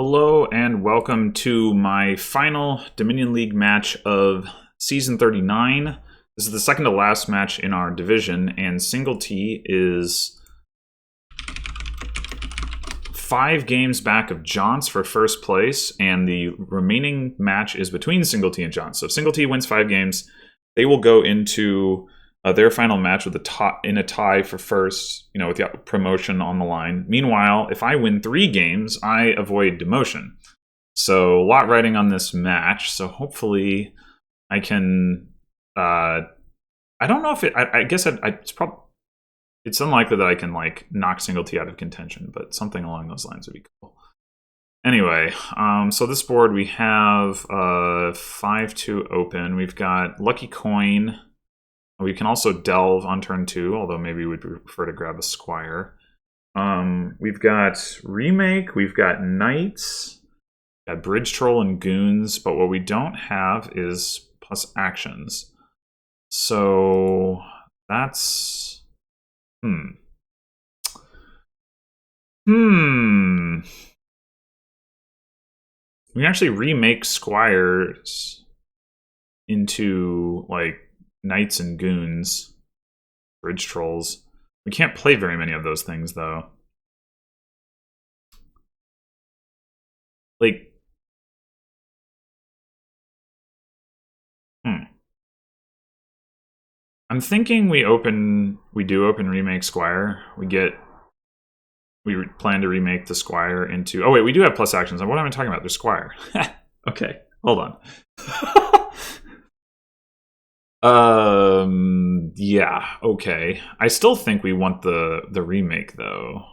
Hello and welcome to my final Dominion League match of Season 39. This is the second to last match in our division, and singletee is 5 games back of Johns for first place, and the remaining match is between singletee and Johns. So if singletee wins 5 games, they will go into their final match with in a tie for first, with the promotion on the line. Meanwhile, if I win 3 games, I avoid demotion. So a lot riding on this match. So hopefully I can. I don't know if it. I guess it's probably. It's unlikely that I can knock singletee out of contention, but something along those lines would be cool. Anyway, so this board we have 5-2 open. We've got Lucky Coin. We can also delve on turn 2, although maybe we'd prefer to grab a squire. We've got Remake, we've got Knights, we've got Bridge Troll and Goons, but what we don't have is plus actions. So that's... We can actually remake squires into, Knights and Goons, Bridge Trolls. We can't play very many of those things, though. I'm thinking we do open Remake Squire. We plan to remake the Squire into... Oh, wait, we do have plus actions. What am I talking about? There's Squire. Okay, hold on. Yeah, okay. I still think we want the remake, though.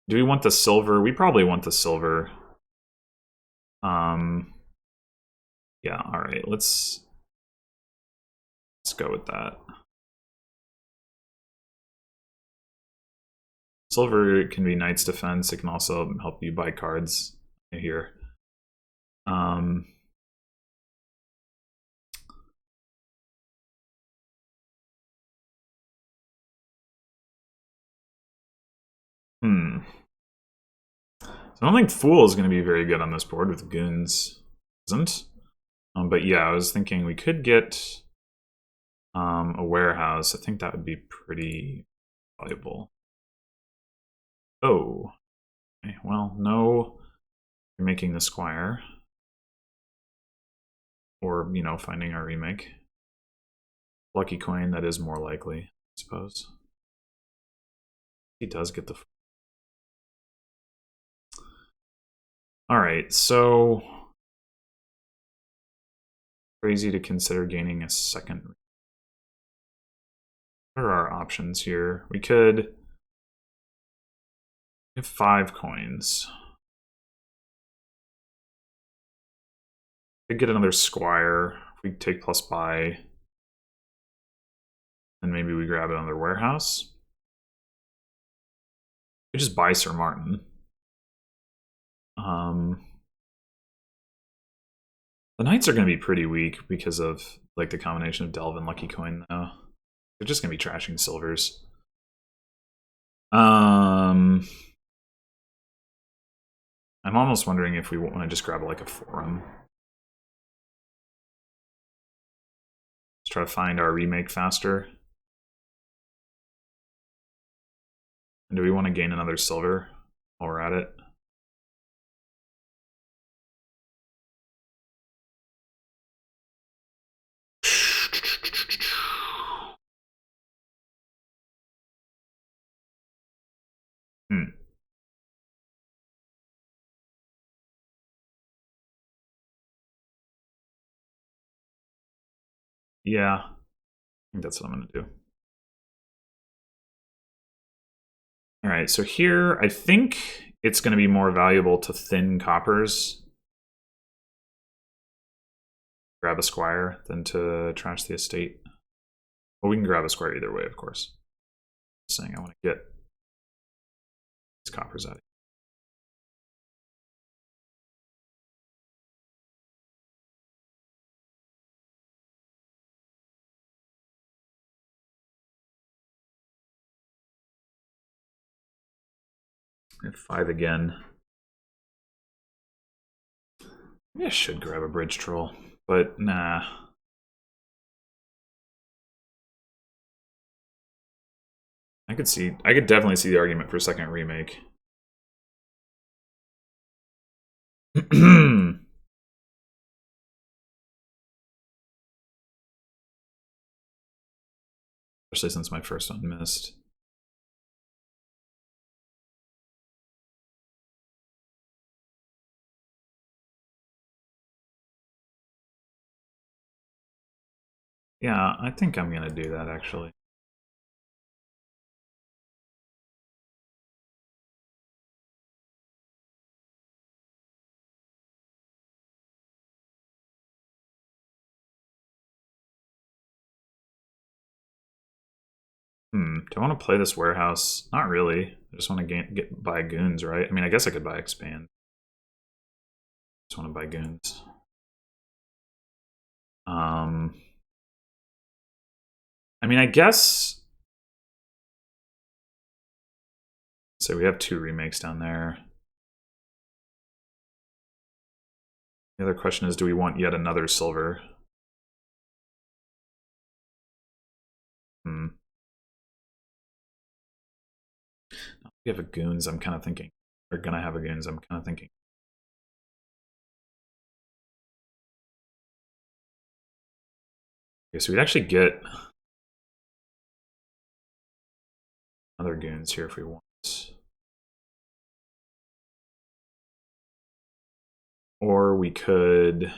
Do we want the silver? We probably want the silver. Yeah, alright, let's go with that. Silver can be Knight's Defense. It can also help you buy cards here. So I don't think Fool is going to be very good on this board with Goons. Isn't. But yeah, I was thinking we could get a warehouse. I think that would be pretty valuable. Oh. Okay, well, no. You're making the Squire. Or, finding our remake. Lucky Coin, that is more likely, I suppose. He does get the... Alright, so... Crazy to consider gaining a second. What are our options here? We could... have 5 coins. Could get another Squire. If we take plus buy. And maybe we grab another warehouse. We just buy Sir Martin. The Knights are going to be pretty weak because of the combination of Delve and Lucky Coin, though. They're just going to be trashing silvers. I'm almost wondering if we want to just grab a forum. Let's try to find our remake faster. And do we want to gain another silver while we're at it? Yeah, I think that's what I'm going to do. All right, so here I think it's going to be more valuable to thin coppers, grab a Squire, than to trash the estate. Well, we can grab a Squire either way, of course. Just saying I want to get these coppers out of here. I have 5 again. Maybe I should grab a bridge troll, but nah. I could definitely see the argument for a second remake. Especially since my first one missed. Yeah, I think I'm gonna do that actually. Do I want to play this warehouse? Not really. I just want to buy goons, right? I mean, I guess I could buy expand. Just want to buy goons. I mean, I guess. So we have 2 remakes down there. The other question is, do we want yet another silver? We have a goons, I'm kind of thinking. We're gonna have a goons, I'm kind of thinking. Okay, so we'd actually get other goons here if we want. Or we could...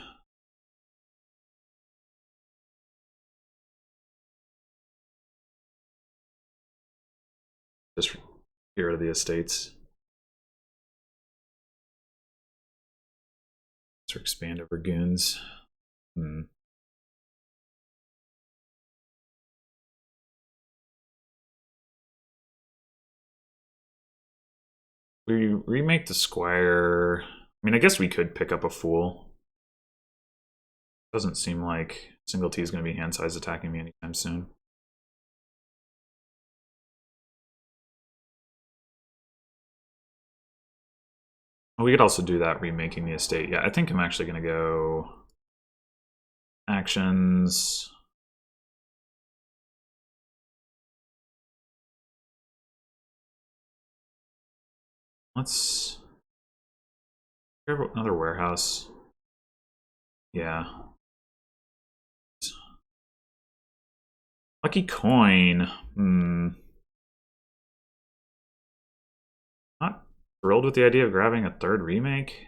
just get rid of the estates. Let's expand over goons. We remake the squire. I mean, I guess we could pick up a fool. Doesn't seem like singletee is going to be hand size attacking me anytime soon. We could also do that, remaking the estate. Yeah, I think I'm actually going to go actions. Let's grab another warehouse. Yeah. Lucky coin. Not thrilled with the idea of grabbing a 3rd remake.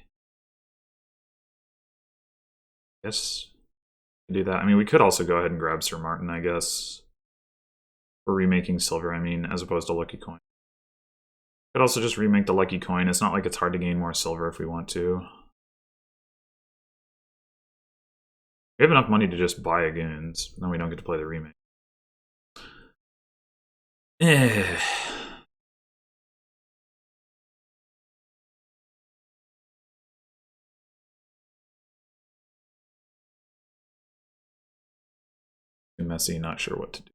Guess do that. I mean, we could also go ahead and grab Sir Martin, I guess. For remaking silver, I mean, as opposed to lucky coin. Could also just remake the lucky coin. It's not like it's hard to gain more silver if we want to. We have enough money to just buy a goons, then we don't get to play the remake. Too messy, not sure what to do.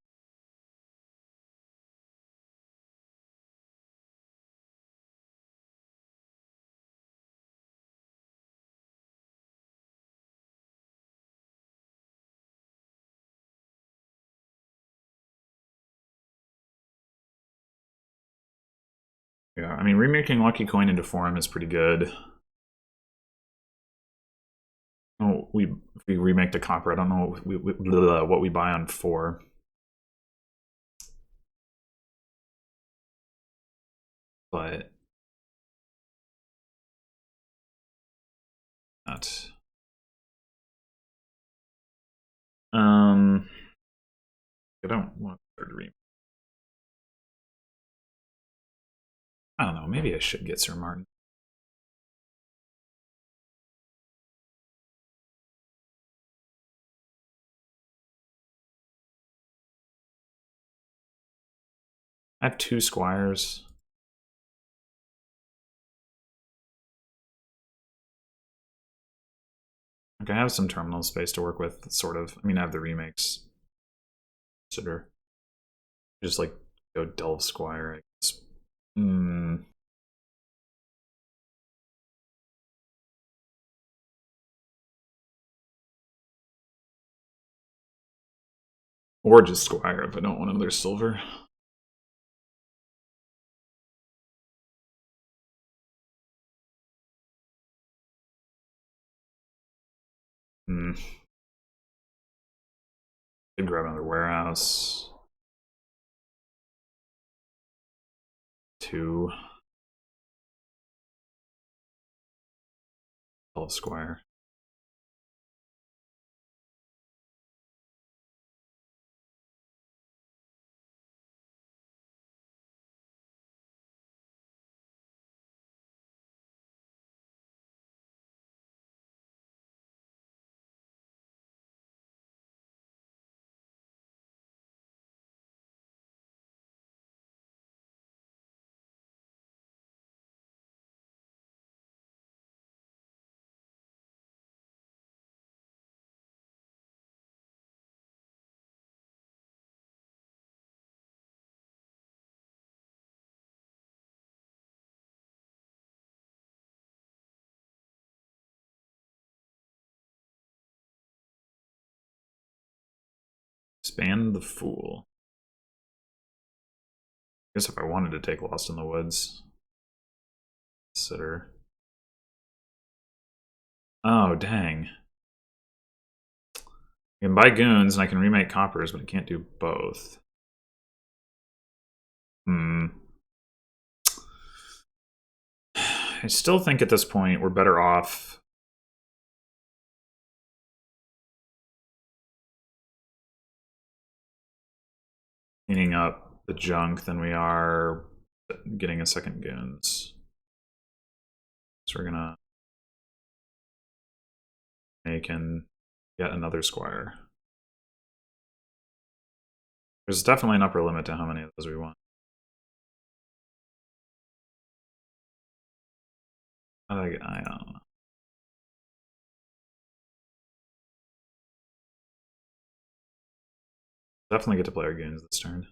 Yeah, I mean, remaking lucky coin into forum is pretty good. Oh, if we remake the copper, I don't know what we buy on 4. But not. I don't want 3rd remake. I don't know. Maybe I should get Sir Martin. I have 2 squires. Okay, I have some terminal space to work with, sort of. I mean, I have the remakes. Consider. Just like go delve squire, I guess. Or just squire if I don't want another silver. Could grab another warehouse. 2. Squire. Expand the Fool. I guess if I wanted to take Lost in the Woods. Consider. Oh, dang. I can buy goons and I can remake coppers, but I can't do both. I still think at this point we're better off cleaning up the junk than we are getting a second goons. So we're gonna make yet another squire. There's definitely an upper limit to how many of those we want. I don't know. Definitely get to play our goons this turn.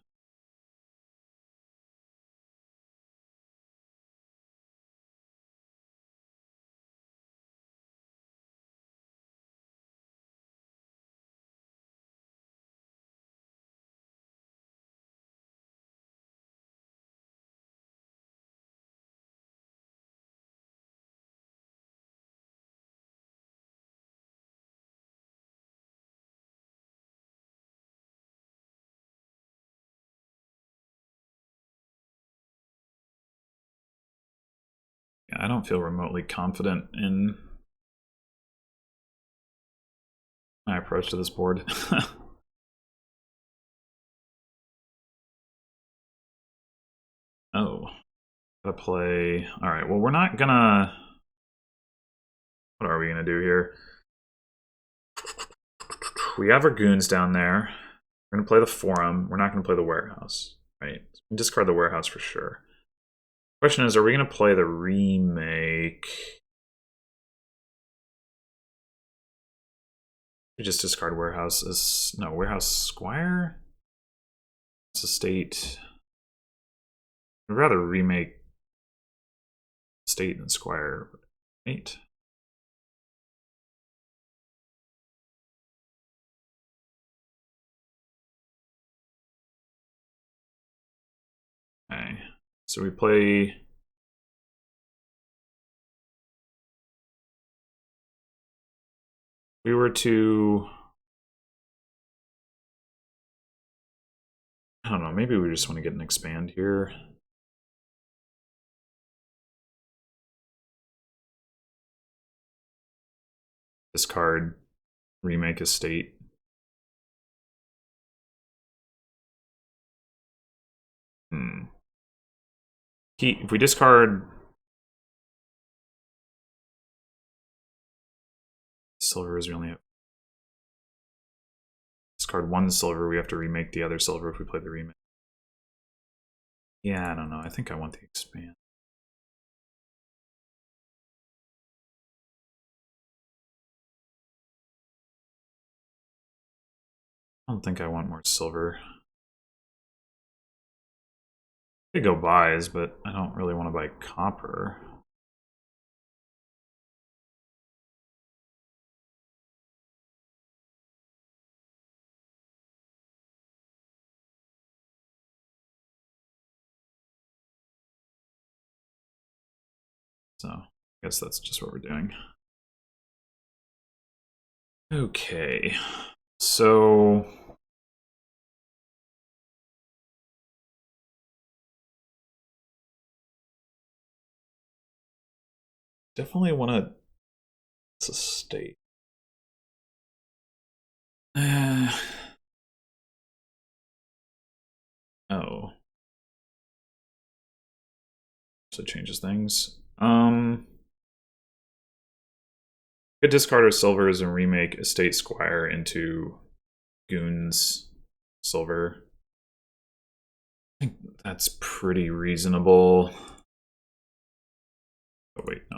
I don't feel remotely confident in my approach to this board. Oh, gotta play. All right, well, we're not gonna. What are we gonna do here? We have our goons down there. We're gonna play the forum. We're not gonna play the warehouse, right? We can discard the warehouse for sure. Question is, are we gonna play the remake? We just discard warehouse as no warehouse squire. It's a state. I'd rather remake state than squire. 8. Okay, so we play. We were to. I don't know. Maybe we just want to get an expand here. Discard, remake a state. If we discard silvers, we only have discard 1 silver. We have to remake the other silver if we play the remake. Yeah, I don't know. I think I want the expand. I don't think I want more silver. I could go buys, but I don't really want to buy copper. So I guess that's just what we're doing. Okay, so definitely want to. It's a state. Oh, so it changes things. Could discard our silvers and remake Estate Squire into Goons Silver. I think that's pretty reasonable. Oh wait, no.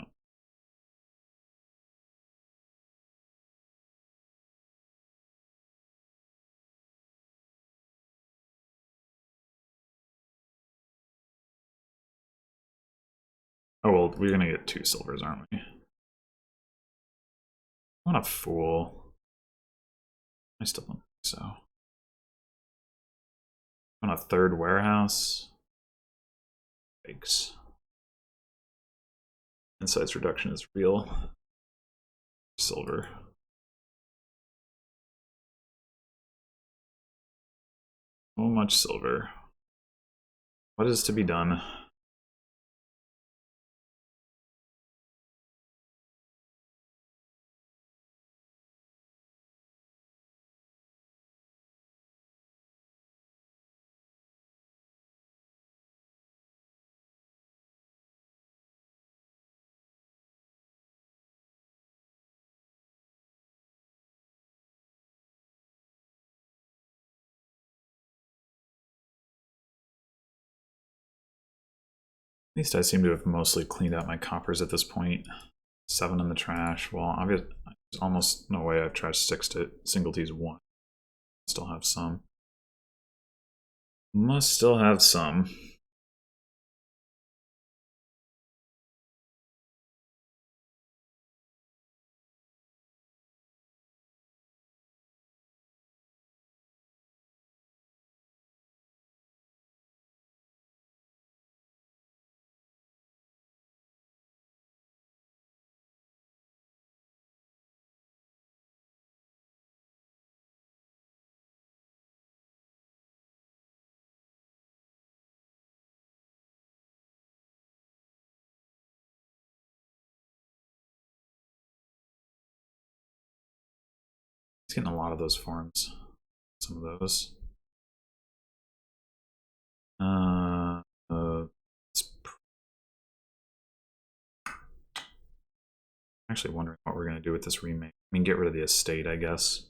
Oh well, we're gonna get 2 silvers, aren't we? What a fool. I still don't think so. On a 3rd warehouse. Yikes. And size reduction is real. Silver. So much silver. What is to be done? At least I seem to have mostly cleaned out my coppers at this point. 7 in the trash. Well, obviously, there's almost no way I've trashed 6 to singletees 1. Still have some. Must still have some. He's getting a lot of those forms. Some of those. It's actually wondering what we're going to do with this remake. I mean, get rid of the estate, I guess.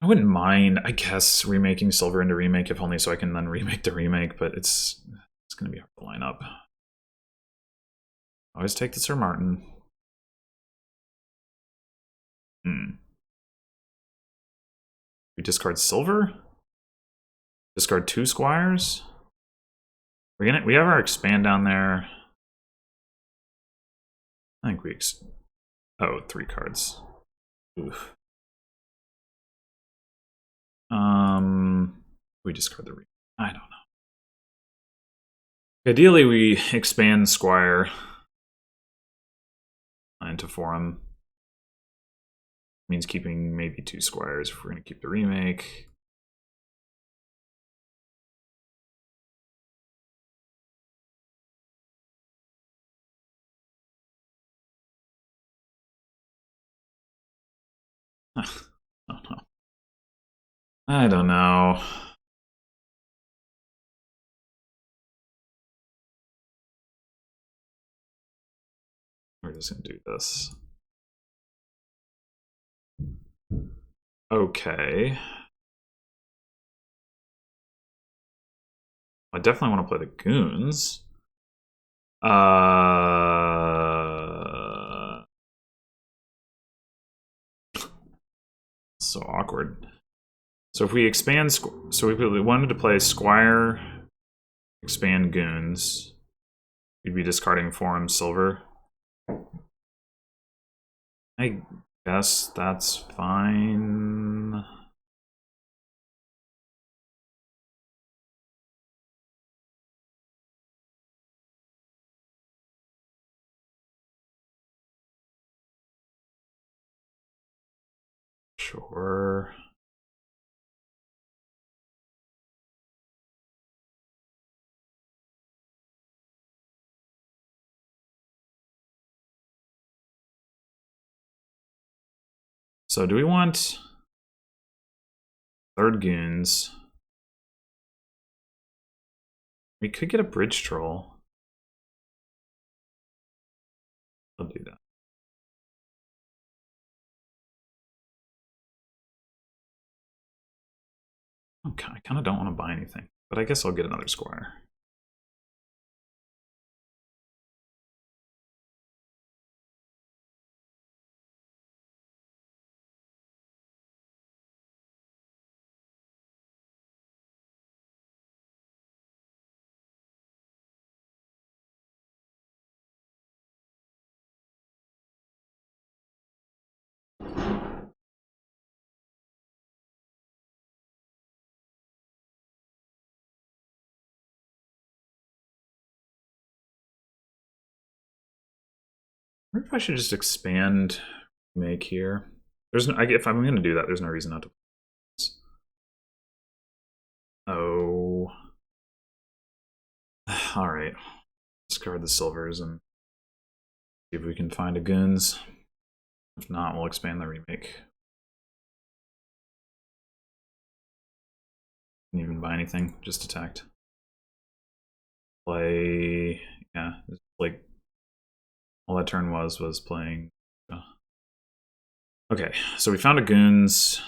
I wouldn't mind, I guess, remaking Silver into Remake, if only so I can then remake the remake, but it's going to be hard to line up. Always take the Sir Martin. We discard Silver? Discard 2 Squires? We have our expand down there. I think we oh, 3 cards. Oof. We discard the I don't know. Ideally, we expand Squire into Forum. Means keeping maybe 2 Squires if we're going to keep the remake. Oh no. I don't know. We're just going to do this. Okay. I definitely want to play the Goons. So awkward. So if we expand, so we wanted to play Squire, expand Goons. We'd be discarding Forum Silver. I guess that's fine. Sure. So do we want third goons? We could get a bridge troll. I'll do that. Okay, I kind of don't want to buy anything, but I guess I'll get another squire. I wonder if I should just expand make here. There's no, if I'm going to do that, there's no reason not to. Oh. All right. Discard the silvers and see if we can find a goons. If not, we'll expand the remake. Didn't even buy anything, just attacked. Play, yeah, like all that turn was playing. Okay, so we found a goons.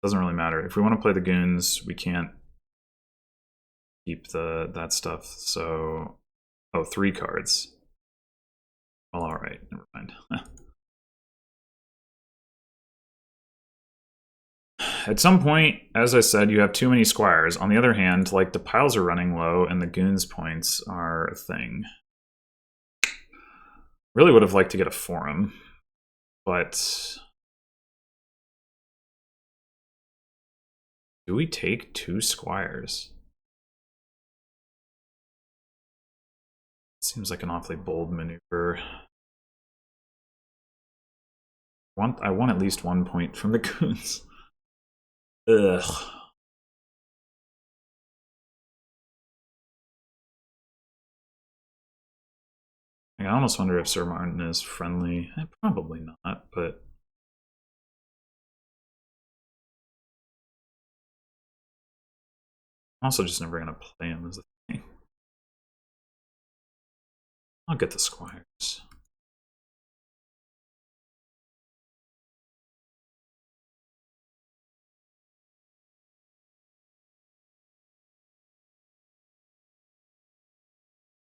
Doesn't really matter. If we want to play the goons, we can't keep that stuff. So, oh, 3 cards. Well, all right, never mind. At some point, as I said, you have too many squires. On the other hand, like the piles are running low and the goons points are a thing. Really would have liked to get a forum, but do we take 2 squires? Seems like an awfully bold maneuver. I want at least 1 point from the goons. Ugh. I almost wonder if Sir Martin is friendly. Probably not, but I'm also just never going to play him as a thing. I'll get the squires.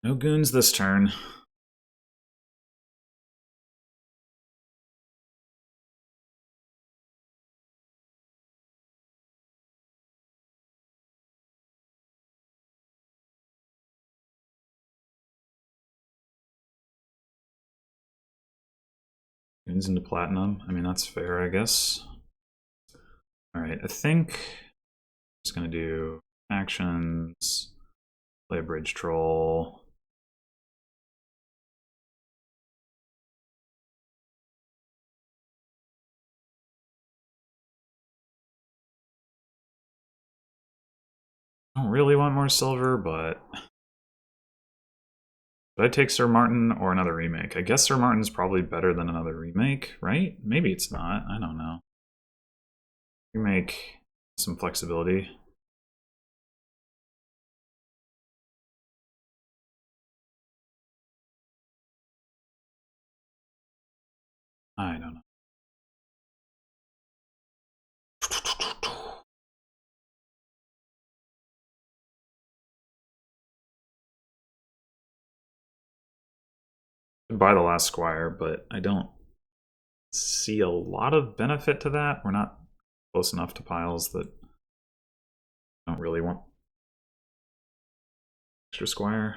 No goons this turn. Goons into platinum. I mean, that's fair, I guess. Alright, I think I'm just going to do actions, play a bridge troll. I don't really want more silver, but should I take Sir Martin or another remake? I guess Sir Martin's probably better than another remake, right? Maybe it's not. I don't know. Remake some flexibility. I don't know. Buy the last squire, but I don't see a lot of benefit to that. We're not close enough to piles that don't really want extra squire.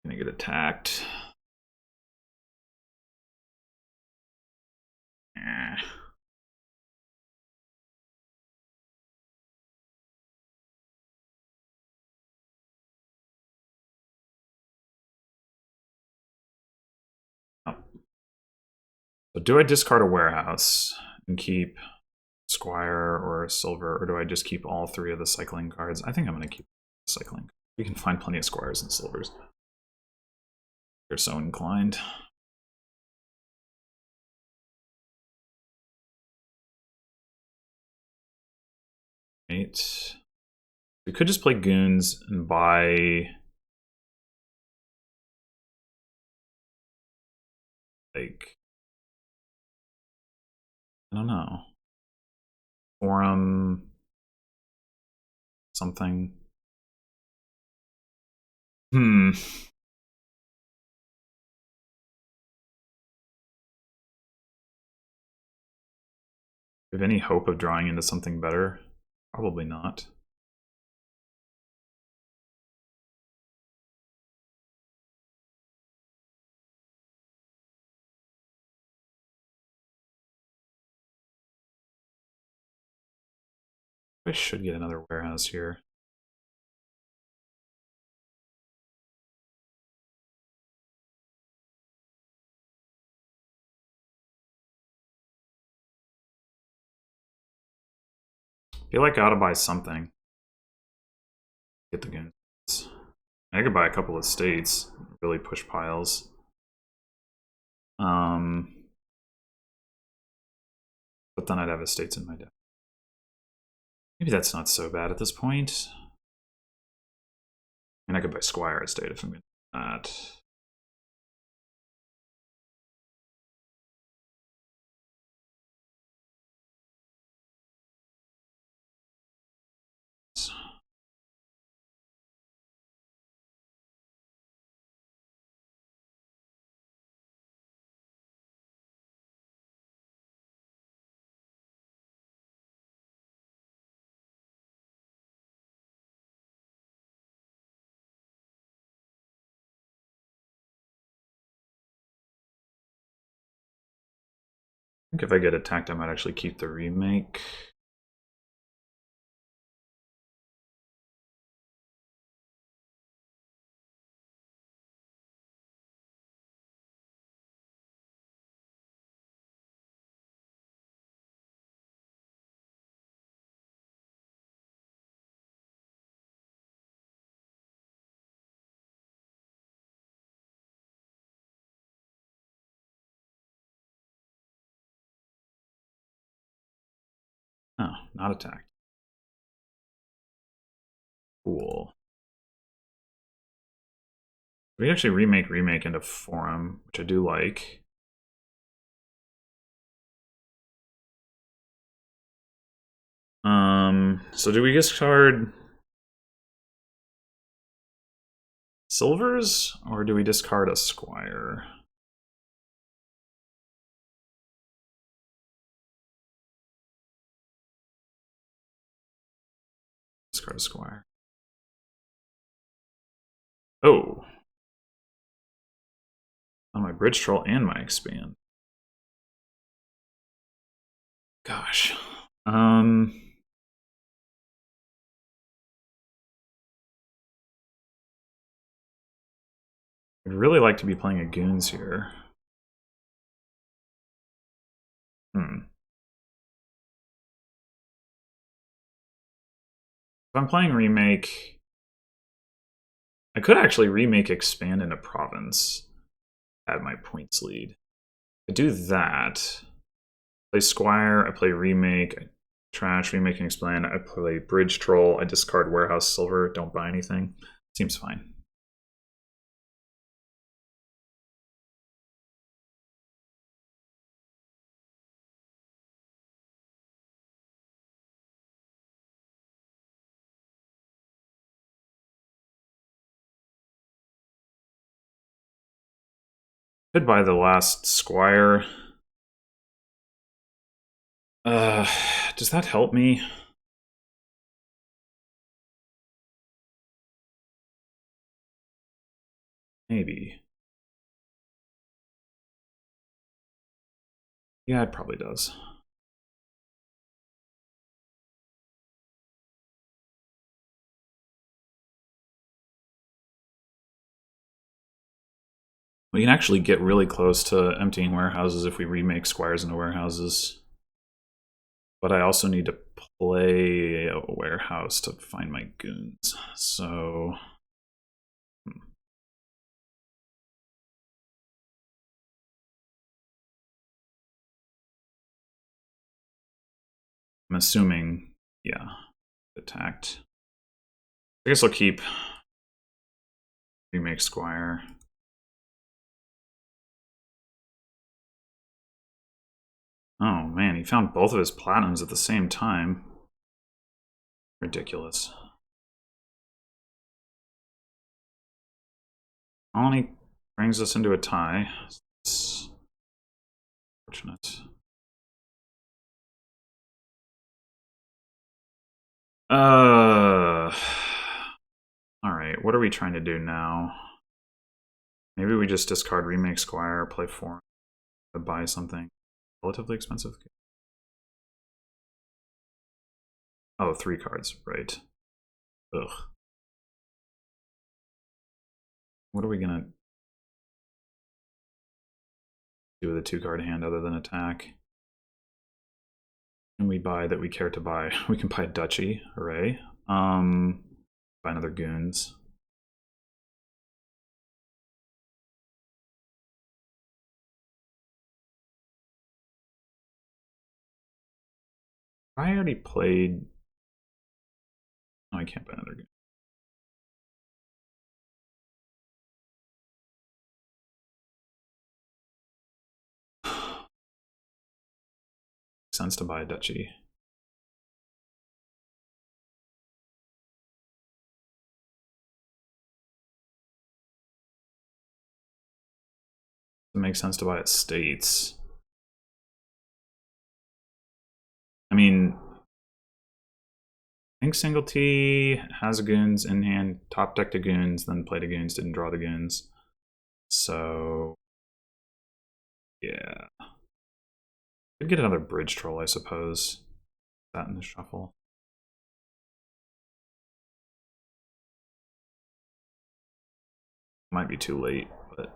Gonna get attacked. Oh. So do I discard a warehouse and keep Squire or Silver, or do I just keep all three of the cycling cards? I think I'm going to keep cycling. We can find plenty of Squires and Silvers. You're so inclined. Right. We could just play Goons and buy... like... I don't know. Forum... something. Hmm. Have any hope of drawing into something better? Probably not. I should get another warehouse here. I feel like I ought to buy something. Get the Goons. I could buy a couple of states, really push piles. But then I'd have estates in my deck. Maybe that's not so bad at this point. I mean, I could buy Squire estate if I'm going to do that. I think if I get attacked, I might actually keep the remake. Oh, not attacked. Cool. We actually remake into Forum, which I do like. So do we discard Silvers, or do we discard a Squire? Discard a Squire. Oh. On my Bridge Troll and my Expand. Gosh. I'd really like to be playing a Goons here. If I'm playing Remake, I could actually Remake Expand into Province at my points lead. I do that. Play Squire, I play Remake, I trash Remake and Expand, I play Bridge Troll, I discard Warehouse Silver, don't buy anything. Seems fine. Could buy the last Squire. Does that help me? Maybe. Yeah, it probably does. We can actually get really close to emptying warehouses if we remake squires into warehouses. But I also need to play a warehouse to find my goons. So... I'm assuming, yeah, attacked. I guess I'll keep remake squire. Oh man, he found both of his platinums at the same time. Ridiculous. Only brings us into a tie. It's fortunate. Alright, what are we trying to do now? Maybe we just discard remake squire, play 4, buy something relatively expensive. Oh, 3 cards, right. Ugh. What are we gonna do with a 2-card hand other than attack? Can we buy that we care to buy? We can buy a duchy, hooray. Buy another goons. I already played... Oh, I can't buy another goon. Sense to buy a duchy. It makes sense to buy estates. I mean, I think singletee has goons in hand, top decked a goons, then played a goons, didn't draw the goons. So, yeah. Could get another bridge troll, I suppose. That in the shuffle. Might be too late, but...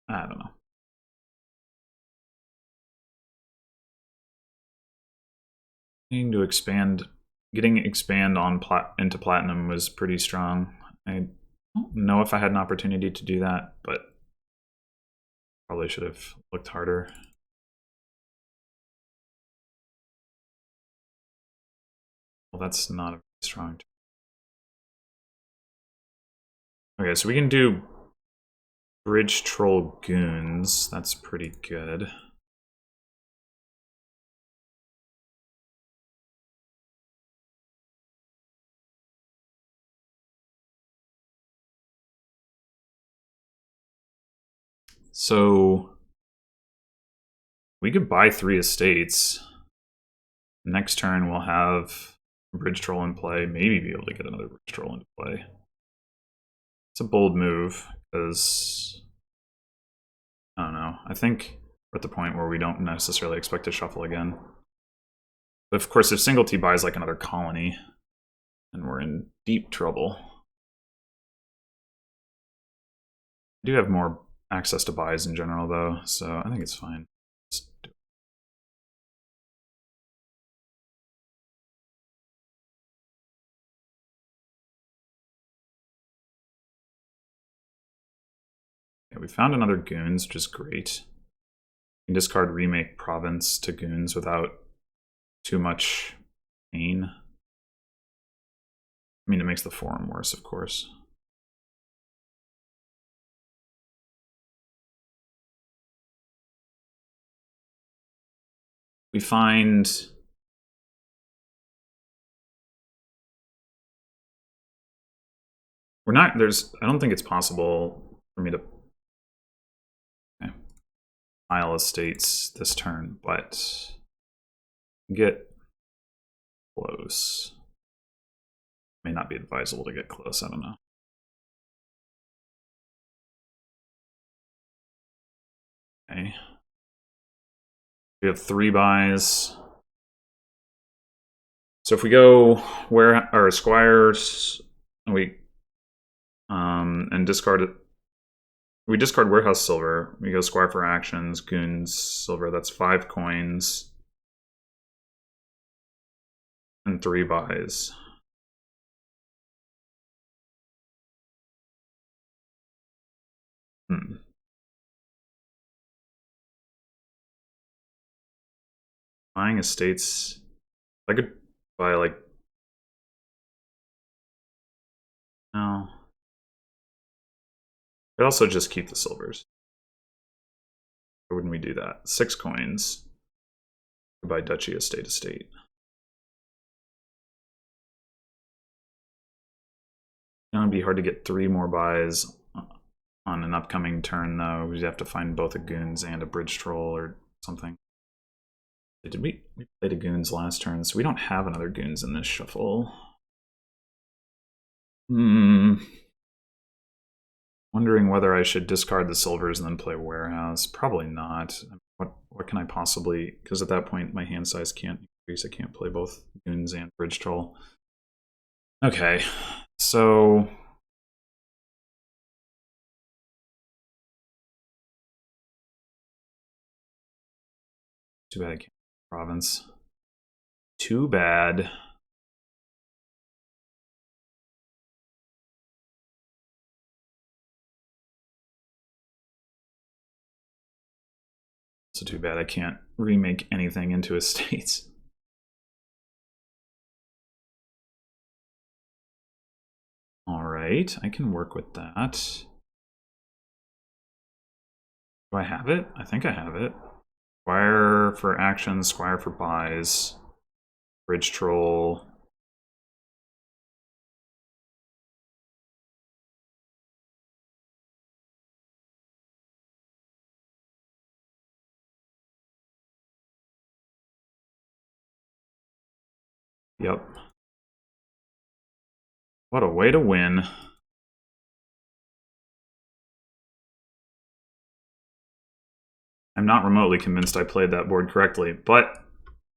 I don't know. Needing to expand, getting expand on into platinum was pretty strong. I don't know if I had an opportunity to do that, but probably should have looked harder. Well, that's not a very strong. Okay, so we can do bridge troll goons. That's pretty good. So we could buy 3 estates. Next turn we'll have bridge troll in play, maybe be able to get another bridge troll into play. It's a bold move, because I don't know. I think we're at the point where we don't necessarily expect to shuffle again. But of course, if singletee buys like another colony, then we're in deep trouble. I do have more access to buys in general, though, so I think it's fine. Yeah, we found another goons, which is great. You can discard remake province to goons without too much pain. I mean, it makes the forum worse, of course. We find... We're not... There's... I don't think it's possible for me to... Okay. Pile estates this turn, but... Get close. May not be advisable to get close, I don't know. Okay. We have 3 buys. So if we go where our squires, and discard it. We discard warehouse silver. We go squire for actions, goons silver. That's 5 coins and 3 buys. Buying estates. I could buy like. No. I could also just keep the silvers. Why wouldn't we do that? 6 coins. Buy duchy estate. It's gonna be hard to get 3 more buys on an upcoming turn, though. We'd have to find both a goons and a bridge troll or something. Did we played a goons last turn, so we don't have another goons in this shuffle. Wondering whether I should discard the silvers and then play warehouse. Probably not. What can I possibly? Because at that point, my hand size can't increase. I can't play both goons and bridge troll. Okay, so too bad I can't province. Too bad. So too bad I can't remake anything into estates. All right, I can work with that. Do I have it? I think I have it. Squire for actions, squire for buys, bridge troll. Yep. What a way to win. I'm not remotely convinced I played that board correctly, but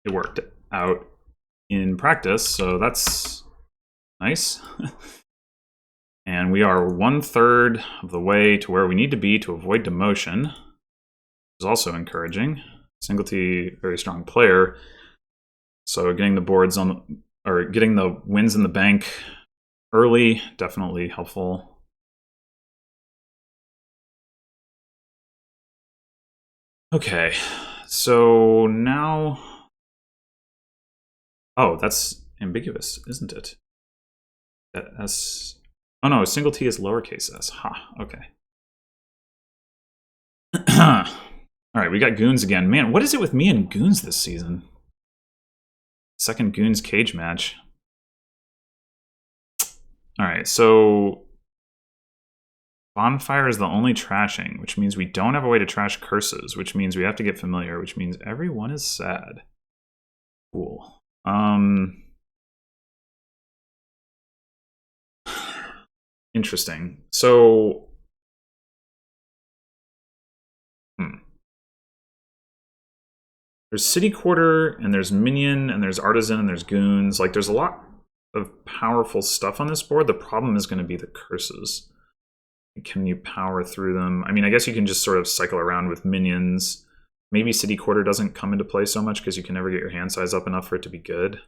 it worked out in practice, so that's nice. And we are 1/3 of the way to where we need to be to avoid demotion, which is also encouraging. Singletee, very strong player, so getting the boards on, or getting the wins in the bank early, definitely helpful. Okay, so now... Oh, that's ambiguous, isn't it? S. Oh no, singletee is lowercase s. Ha, okay. Alright, we got goons again. Man, what is it with me and goons this season? Second goons cage match. Alright, so... Bonfire is the only trashing, which means we don't have a way to trash curses, which means we have to get familiar, which means everyone is sad. Cool. Interesting. So... There's city quarter, and there's minion, and there's artisan, and there's goons. Like, there's a lot of powerful stuff on this board. The problem is going to be the curses. Can you power through them? I mean, I guess you can just sort of cycle around with minions. Maybe city quarter doesn't come into play so much because you can never get your hand size up enough for it to be good.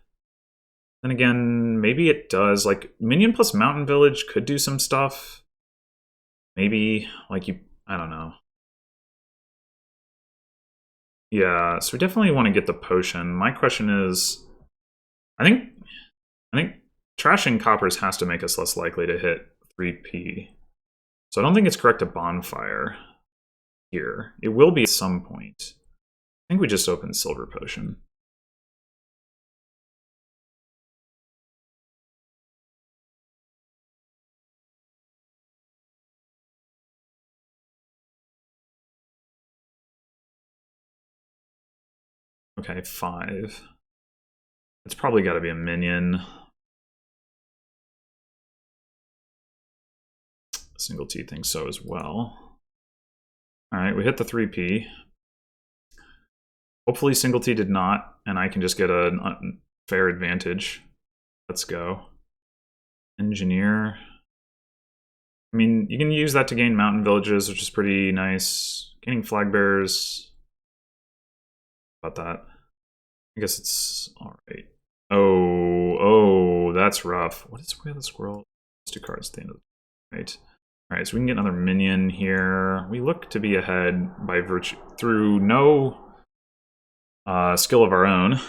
Then again, maybe it does. Like, minion plus mountain village could do some stuff. Maybe, like, I don't know. Yeah, so we definitely want to get the potion. My question is, I think trashing coppers has to make us less likely to hit 3p. So I don't think it's correct to bonfire here. It will be at some point. I think we just opened silver potion. Okay, 5. It's probably got to be a minion. Singletee thinks so as well. All right, we hit the 3P. Hopefully Singletee did not, and I can just get a fair advantage. Let's go. Engineer. I mean, you can use that to gain mountain villages, which is pretty nice. Gaining flag bearers. About that. I guess it's all right. Oh, that's rough. What is where the squirrel? Let's do cards at the end of the right. All right, so we can get another minion here. We look to be ahead by virtue through no skill of our own,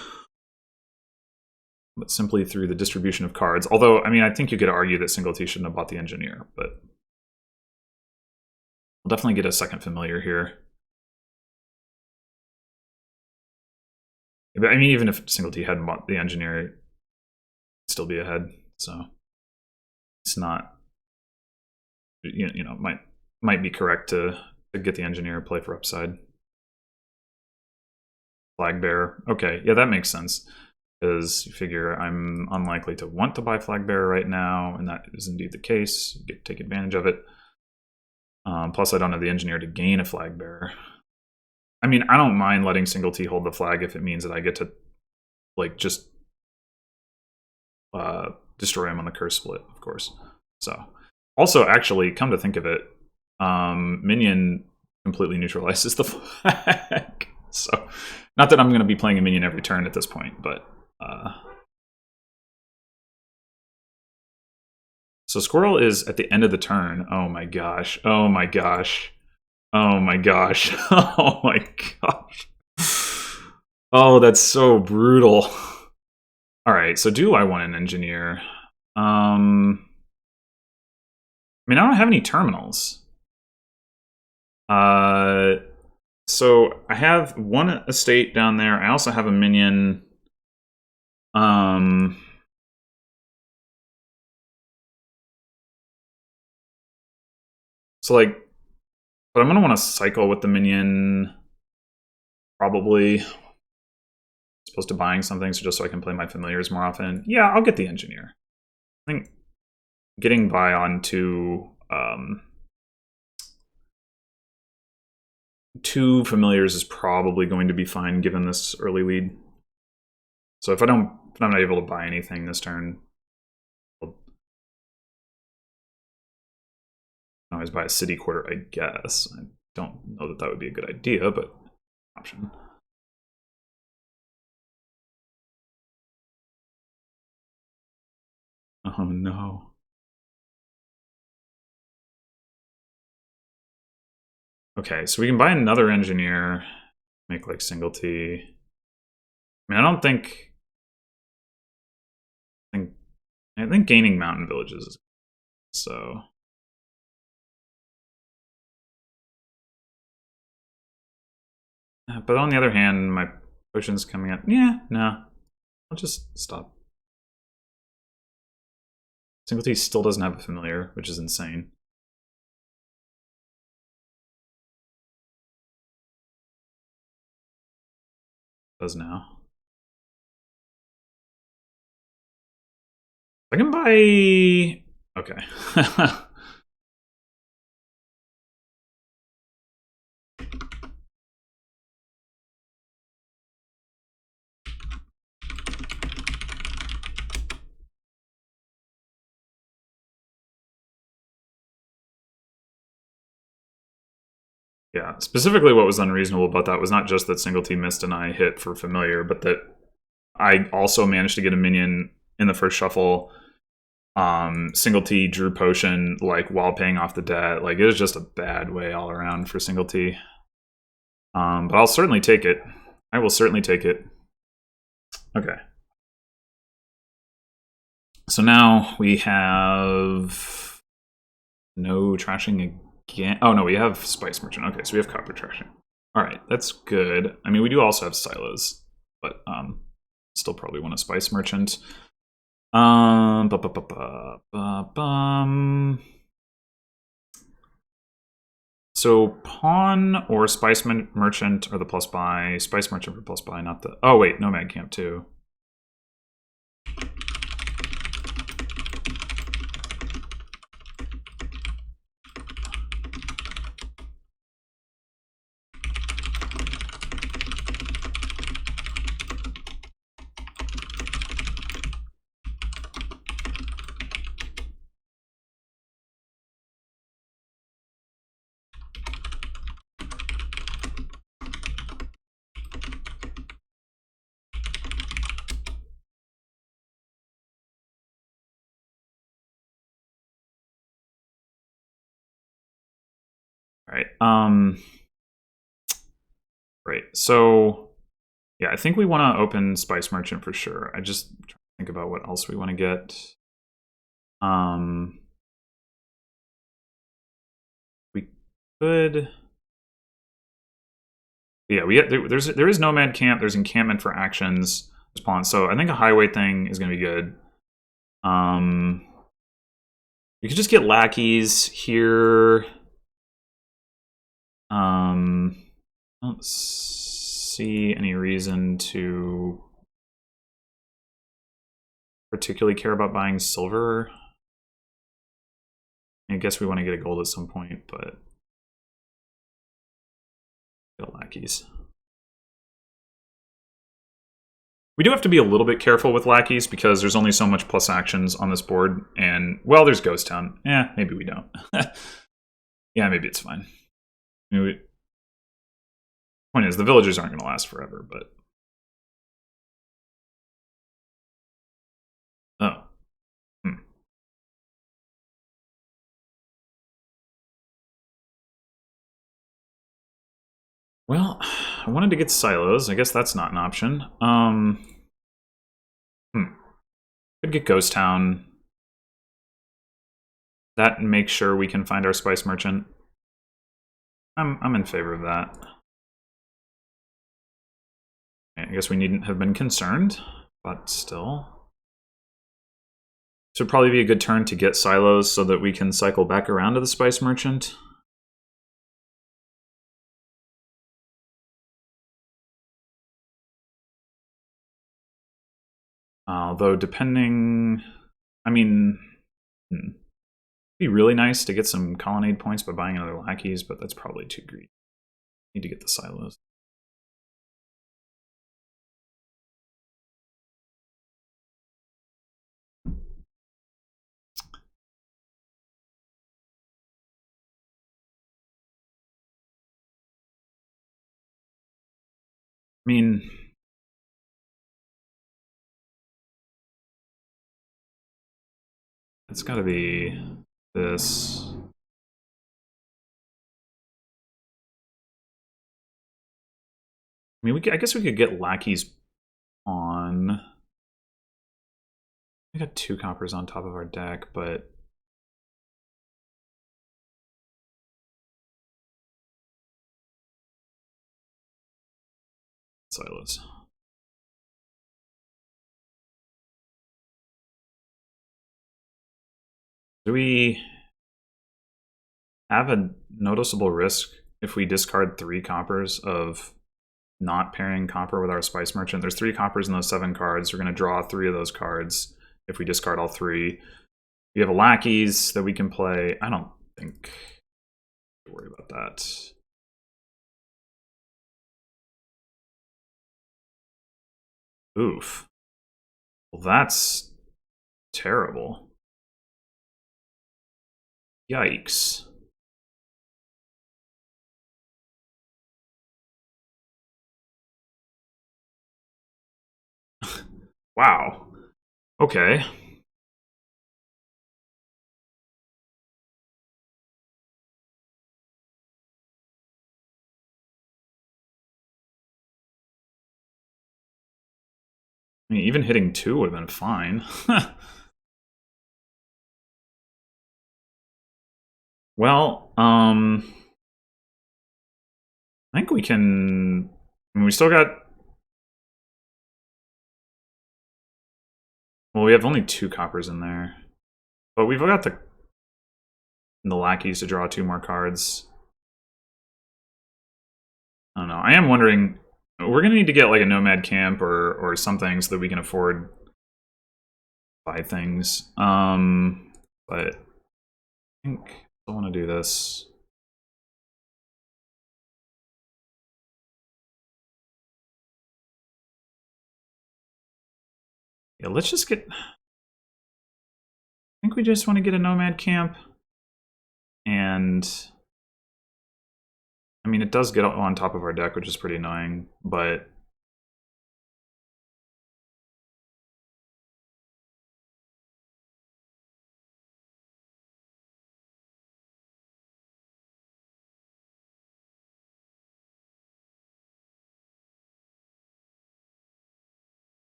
but simply through the distribution of cards. Although, I mean, I think you could argue that Singletee shouldn't have bought the engineer, but we'll definitely get a second familiar here. I mean, even if Singletee hadn't bought the engineer, it'd still be ahead. So it's not, you know, might be correct to get the engineer, play for upside. Flag bearer. Okay, yeah, that makes sense. Because you figure I'm unlikely to want to buy flag bearer right now, and that is indeed the case. You get to take advantage of it. Plus, I don't have the engineer to gain a flag bearer. I mean, I don't mind letting Singletee hold the flag if it means that I get to, like, just destroy him on the curse split, of course. So, also, actually, come to think of it, minion completely neutralizes the flag. So, not that I'm going to be playing a minion every turn at this point, but so squirrel is at the end of the turn. Oh my gosh. Oh my gosh. Oh my gosh. Oh my gosh. Oh, that's so brutal. All right, so do I want an engineer? I mean, I don't have any terminals. So I have one estate down there. I also have a minion. So like, but I'm gonna want to cycle with the minion. Probably. As opposed to buying something, so just so I can play my familiars more often. Yeah, I'll get the engineer. I think getting by on two familiars is probably going to be fine given this early lead. So if I'm not able to buy anything this turn, I'll always buy a city quarter, I guess. I don't know that that would be a good idea, but option. Oh no. Okay, so we can buy another engineer, make like Singletee. I mean, I don't think. I think gaining mountain villages is so. But on the other hand, my potion's coming up. Yeah, no. I'll just stop. Singletee still doesn't have a familiar, which is insane. Does now. I can buy. Okay. Yeah, specifically what was unreasonable about that was not just that Singletee missed and I hit for familiar, but that I also managed to get a minion in the first shuffle. Singletee drew potion like while paying off the debt. Like it was just a bad way all around for Singletee. But I'll certainly take it. I will certainly take it. Okay. So now we have no trashing again. Oh no, we have Spice Merchant. Okay, so we have copper trashing. All right, that's good. I mean, we do also have silos, but still probably want a Spice Merchant. So pawn or Spice Merchant or the plus buy. Spice Merchant for plus buy, not the. Oh wait, Nomad Camp too. Right. Right. So yeah, I think we want to open Spice Merchant for sure. I just try to think about what else we want to get. We could. Yeah, there is Nomad Camp. There's encampment for actions. There's pawns. So I think a highway thing is going to be good. We could just get lackeys here. I don't see any reason to particularly care about buying silver. I guess we want to get a gold at some point, but get lackeys. We do have to be a little bit careful with lackeys because there's only so much plus actions on this board, and well, there's Ghost Town. Maybe we don't. Yeah, maybe it's fine. Point is, the villagers aren't going to last forever, but oh. Well, I wanted to get silos. I guess that's not an option. Could get Ghost Town. That makes sure we can find our Spice Merchant. I'm in favor of that. I guess we needn't have been concerned, but still. This would probably be a good turn to get silos so that we can cycle back around to the Spice Merchant. Although depending, I mean, it'd be really nice to get some colonnade points by buying another lackeys, but that's probably too greedy. Need to get the silos. I mean, it's got to be this. I mean, I guess we could get lackeys on. We got 2 coppers on top of our deck, but silos. Do we have a noticeable risk if we discard 3 coppers of not pairing copper with our Spice Merchant? There's 3 coppers in those 7 cards. We're going to draw 3 of those cards if we discard all 3. We have a lackeys that we can play. I don't think we worry about that. Oof. Well, that's terrible. Yikes. Wow. Okay. I mean, even hitting 2 would have been fine. Well, I think we can. I mean, we still got. Well, we have only 2 coppers in there, but we've got the lackeys to draw 2 more cards. I don't know. I am wondering. We're gonna need to get like a nomad camp or something so that we can afford buy things. But I think I want to do this. Yeah, let's just get. I think we just want to get a nomad camp, and I mean it does get on top of our deck, which is pretty annoying, but.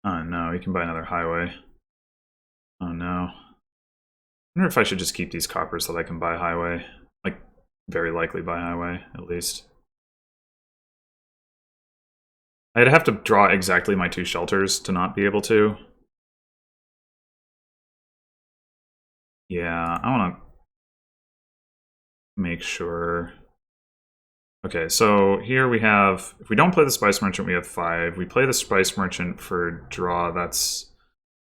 Oh no, we can buy another highway. Oh no. I wonder if I should just keep these coppers so that I can buy highway. Like, very likely buy highway, at least. I'd have to draw exactly my 2 shelters to not be able to. Yeah, I want to make sure. Okay, so here we have, if we don't play the Spice Merchant, we have 5. We play the Spice Merchant for draw, that's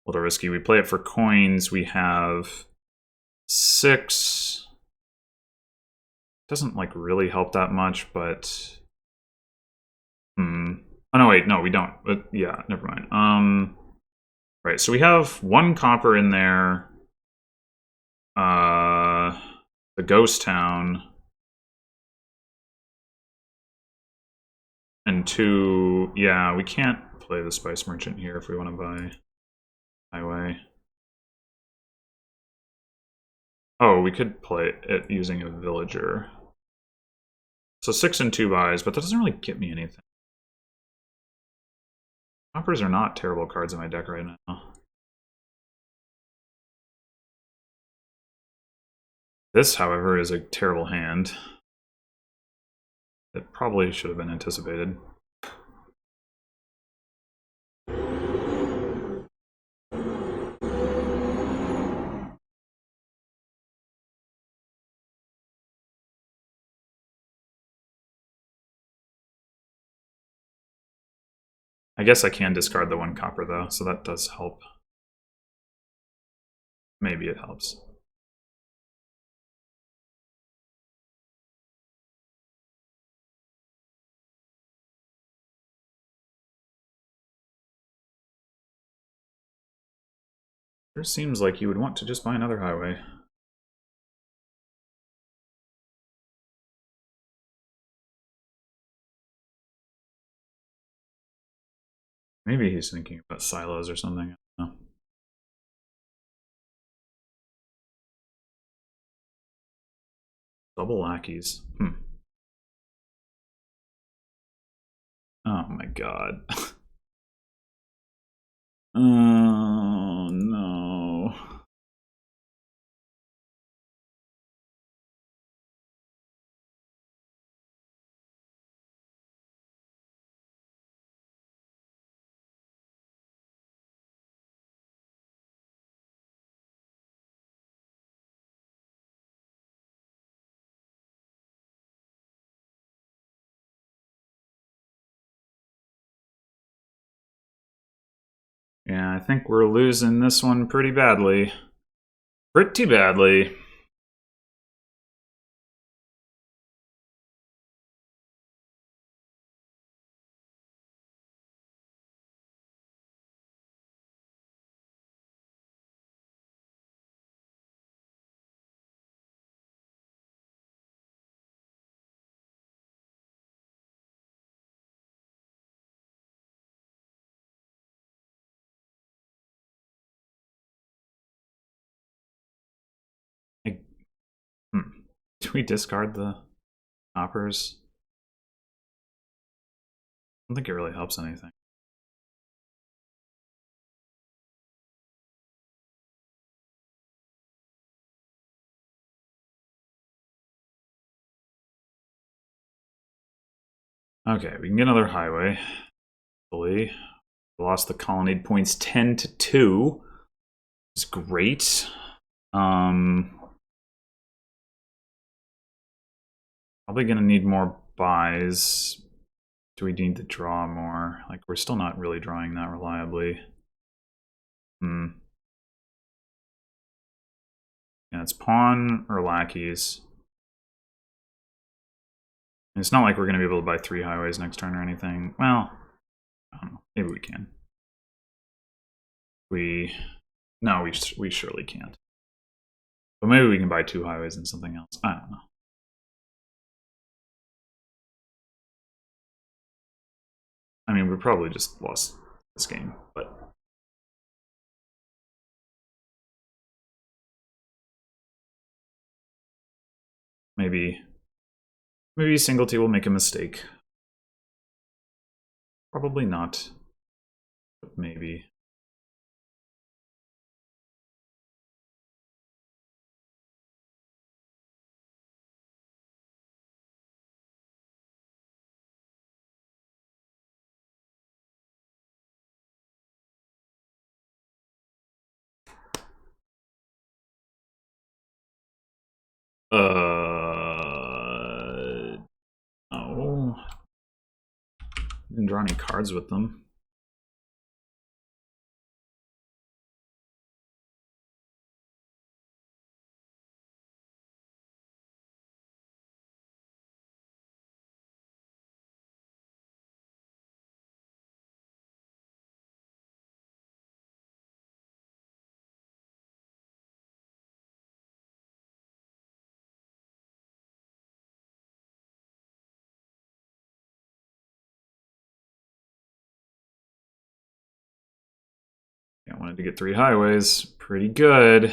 a little risky. We play it for coins, we have 6. Doesn't, like, really help that much, but... Oh, no, wait, no, we don't. But, yeah, never mind. Right, so we have 1 copper in there. The Ghost Town. And 2, yeah, we can't play the Spice Merchant here if we want to buy highway. Oh, we could play it using a villager. So 6 and 2 buys, but that doesn't really get me anything. Coppers are not terrible cards in my deck right now. This, however, is a terrible hand. It probably should have been anticipated. I guess I can discard the 1 copper, though, so that does help. Maybe it helps. Sure seems like you would want to just buy another highway. Maybe he's thinking about silos or something. I don't know. Double lackeys. Oh my god. Oh no. Yeah, I think we're losing this one pretty badly. Pretty badly. I, Do we discard the hoppers? I don't think it really helps anything. Okay, we can get another highway. Hopefully. We lost the colonnade points 10 to 2. It's great. Probably gonna need more buys. Do we need to draw more? Like, we're still not really drawing that reliably. Yeah, it's pawn or lackeys. And it's not like we're going to be able to buy 3 highways next turn or anything. Well, I don't know. Maybe we can. No, we surely can't. But maybe we can buy 2 highways and something else. I don't know. I mean, we probably just lost this game, but... Maybe singletee will make a mistake. Probably not. maybe. Oh. Didn't draw any cards with them. I wanted to get 3 highways. Pretty good.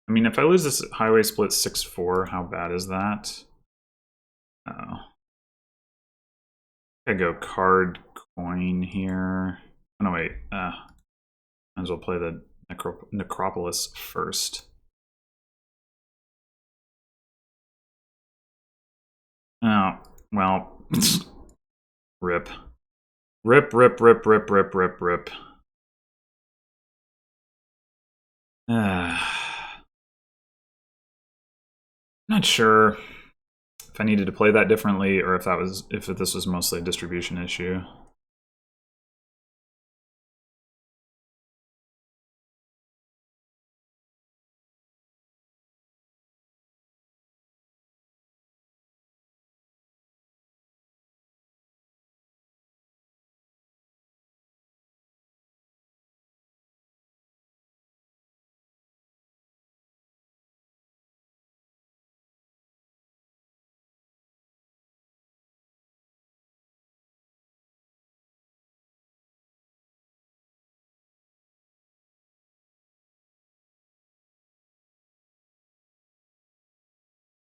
I mean, if I lose this highway split 6-4, how bad is that? Oh. I go card coin here. Oh no, wait. Might as well play the Necropolis first. Oh, well. Rip. Rip, rip, rip, rip, rip, rip, rip. Not sure if I needed to play that differently or if this was mostly a distribution issue.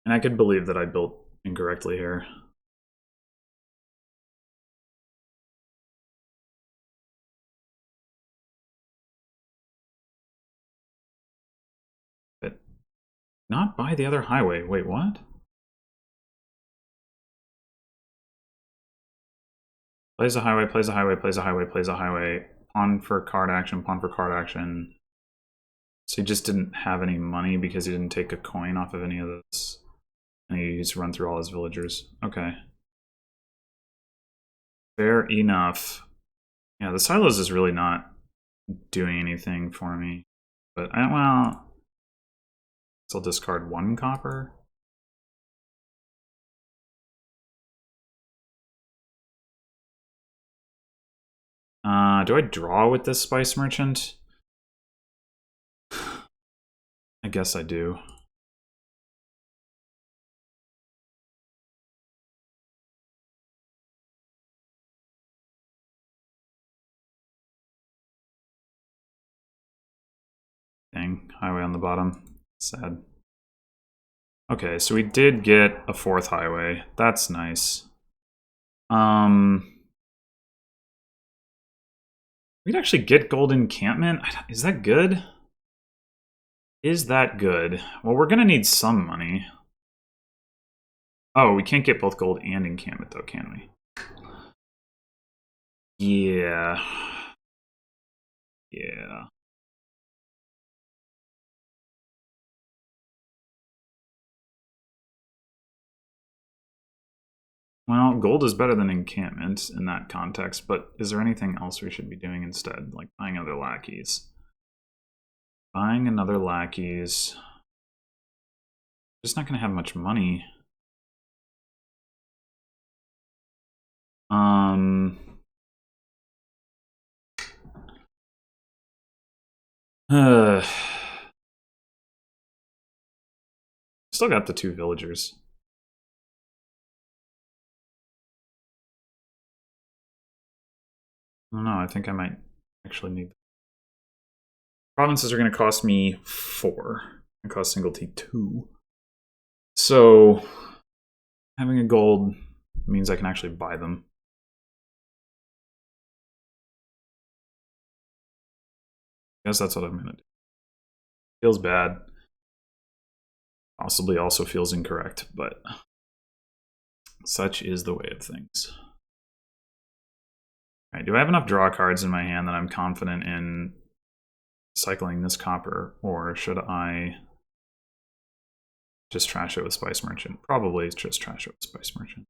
And I could believe that I built incorrectly here. But not by the other highway. Wait, what? Plays a highway, plays a highway, plays a highway, plays a highway. Pawn for card action, pawn for card action. So he just didn't have any money because he didn't take a coin off of any of this. And he used to run through all his villagers. Okay. Fair enough. Yeah, the silos is really not doing anything for me. But, well... I'll discard 1 copper. Do I draw with this Spice Merchant? I guess I do. Dang, highway on the bottom. Sad. Okay, so we did get a 4th highway. That's nice. We'd actually get gold encampment. Is that good? Is that good? Well, we're gonna need some money. Oh, we can't get both gold and encampment though, can we? Yeah. Yeah. Well, gold is better than encampment in that context, but is there anything else we should be doing instead? Like buying other lackeys. Buying another lackeys. Just not going to have much money. Still got the 2 villagers. I don't know, I think I might actually need... Provinces are going to cost me 4. It cost singletee 2. So, having a gold means I can actually buy them. I guess that's what I'm gonna do. Feels bad. Possibly also feels incorrect, but such is the way of things. Alright, do I have enough draw cards in my hand that I'm confident in cycling this copper, or should I just trash it with Spice Merchant? Probably just trash it with Spice Merchant.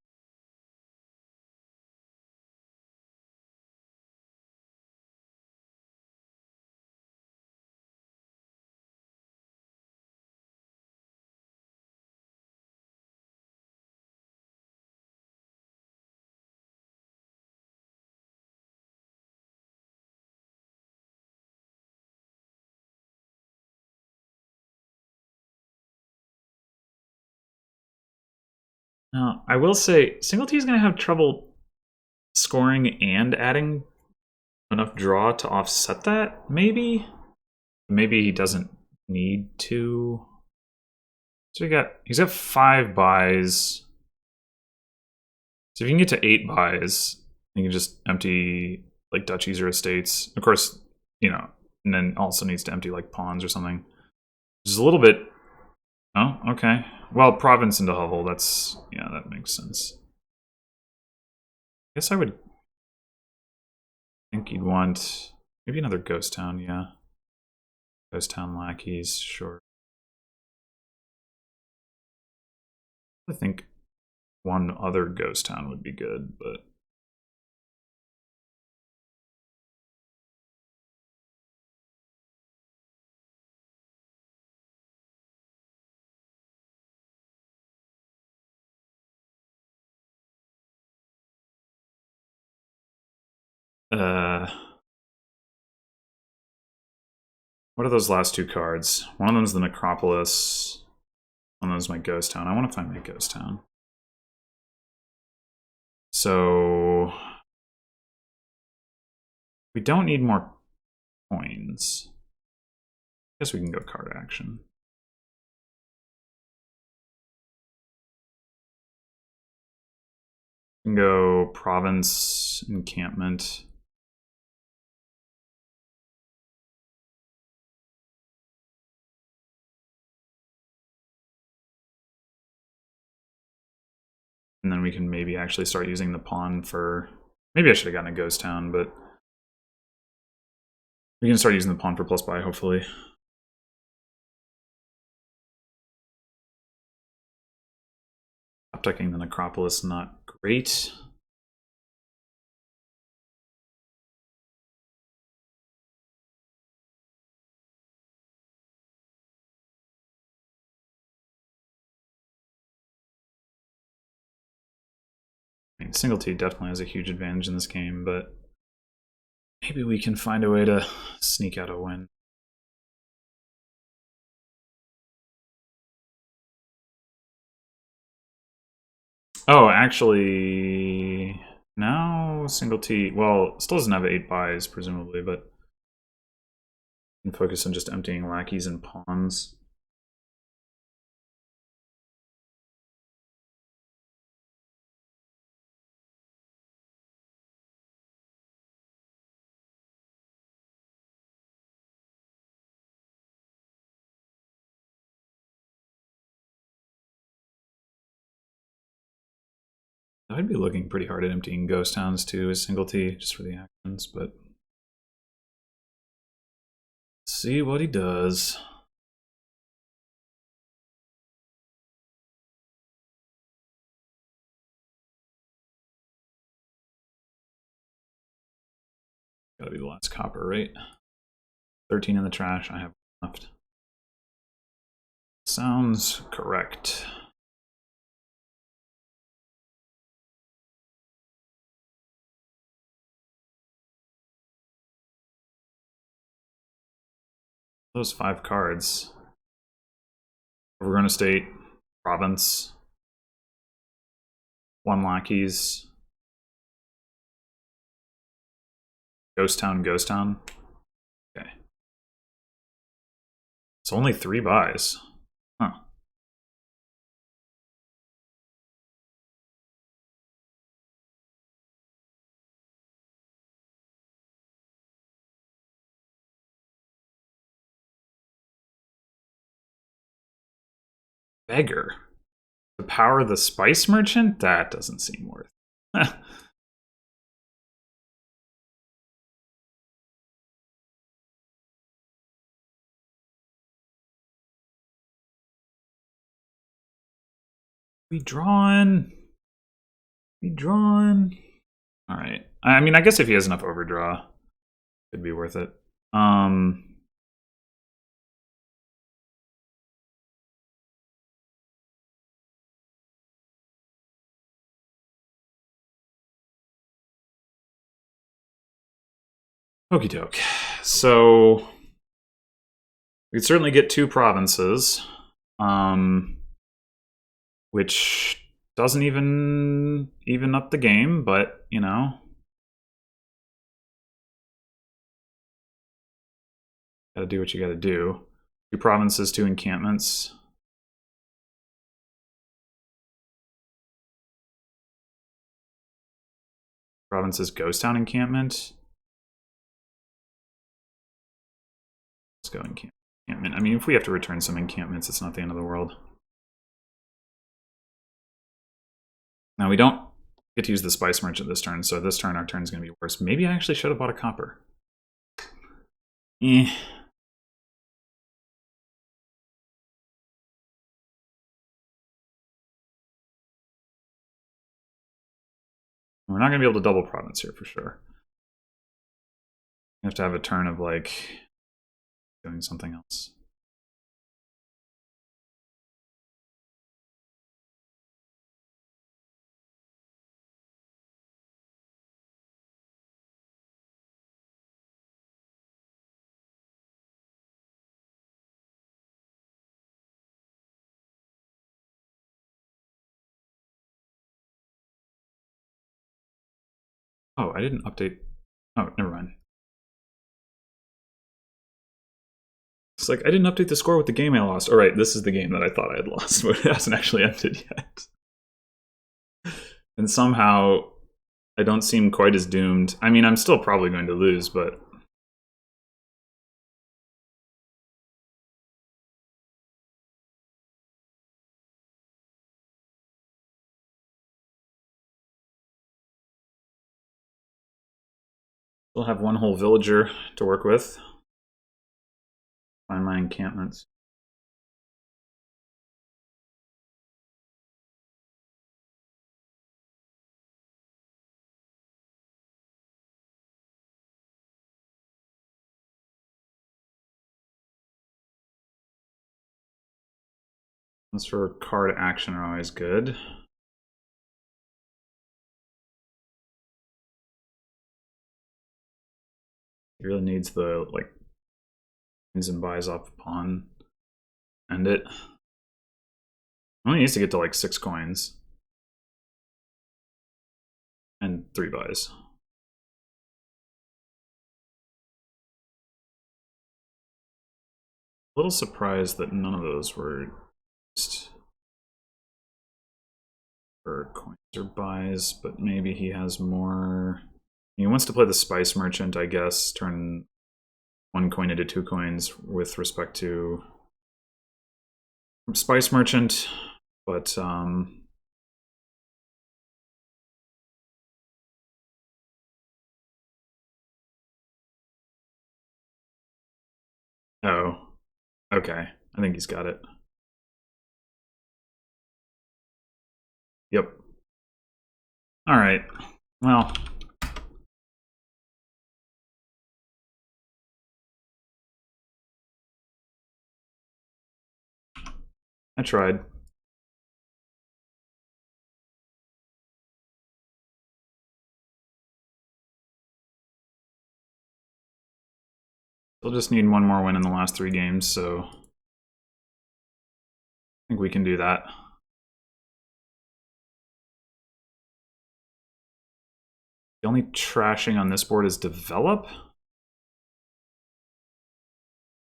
Now, I will say, singletee is going to have trouble scoring and adding enough draw to offset that, maybe? Maybe he doesn't need to. So he's got 5 buys. So if you can get to 8 buys, you can just empty like duchies or estates. Of course, you know, and then also needs to empty like pawns or something. Just a little bit. Oh, okay. Well, province into hovel, that's, yeah, that makes sense. I guess I would think you'd want maybe another ghost town, yeah. Ghost town lackeys, sure. I think one other ghost town would be good, but what are those last 2 cards? One of them's the Necropolis. One of them's my ghost town. I want to find my ghost town. So we don't need more coins. I guess we can go card action. We can go province encampment. And then we can maybe actually start using the pawn for... Maybe I should have gotten a ghost town, but we can start using the pawn for plus buy, hopefully. Updecking the Necropolis, not great. I mean, singletee definitely has a huge advantage in this game, but maybe we can find a way to sneak out a win. Oh, actually, now singletee, well, still doesn't have 8 buys, presumably, but can focus on just emptying lackeys and pawns. I'd be looking pretty hard at emptying ghost towns too as singletee, just for the actions, but see what he does. Gotta be the last copper, right? 13 in the trash, I have left. Sounds correct. Those 5 cards. Overgrown estate, province, 1 lackeys, ghost town, ghost town. Okay. It's only 3 buys. Huh. Beggar. To power the spice merchant? That doesn't seem worth it. We drawn. Alright. I mean, I guess if he has enough overdraw, it'd be worth it. Okie doke. So we'd certainly get 2 provinces, which doesn't even up the game, but you know, gotta do what you gotta do. 2 provinces, 2 encampments. Provinces, ghost town encampment. Let's go encampment. I mean, if we have to return some encampments, it's not the end of the world. Now, we don't get to use the spice merchant this turn, so this turn our turn's going to be worse. Maybe I actually should have bought a copper. Eh. We're not going to be able to double province here for sure. You have to have a turn of, like, doing something else. Oh, I didn't update. Oh, never mind. It's like, I didn't update the score with the game I lost. All right, this is the game that I thought I had lost, but it hasn't actually ended yet. And somehow, I don't seem quite as doomed. I mean, I'm still probably going to lose, but... Still have 1 whole villager to work with. Find my encampments. Those for card action are always good. He really needs the, like, coins and buys off the pawn. End it. Only needs to get to, like, 6 coins. And 3 buys. A little surprised that none of those were used for coins or buys, but maybe he has more. He wants to play the spice merchant, I guess, turn 1 coin into 2 coins with respect to spice merchant, but oh, okay. I think he's got it. Yep. All right. Well, I tried. They'll just need 1 more win in the last 3 games, so I think we can do that. The only trashing on this board is develop.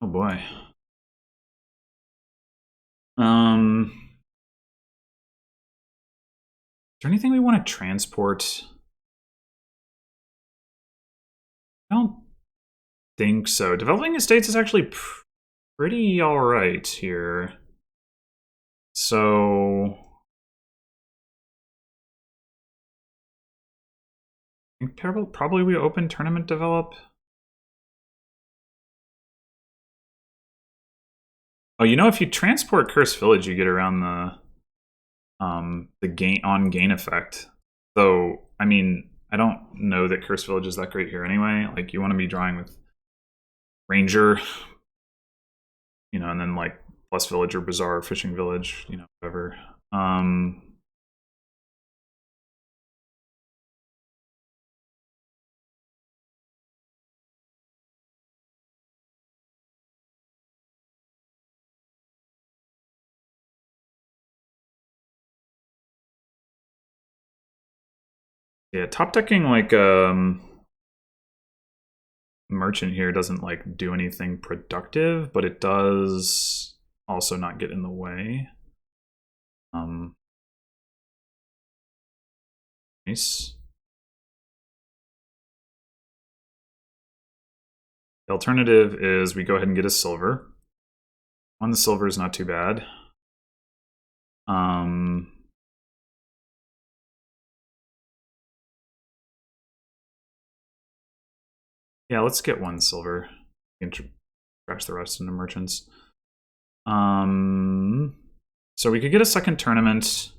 Oh boy. Is there anything we want to transport? I don't think so. Developing estates is actually pretty alright here. So I think probably we open tournament develop. Oh, you know, if you transport Cursed Village, you get around the gain effect. Though, I mean, I don't know that Cursed Village is that great here anyway. Like, you want to be drawing with Ranger, you know, and then like plus Village or Bazaar, Fishing Village, you know, whatever. Yeah, top decking like Merchant here doesn't like do anything productive, but it does also not get in the way. Nice. The alternative is we go ahead and get a silver. One silver is not too bad. Yeah, let's get one silver. We can trash the rest into merchants. So we could get a second tournament.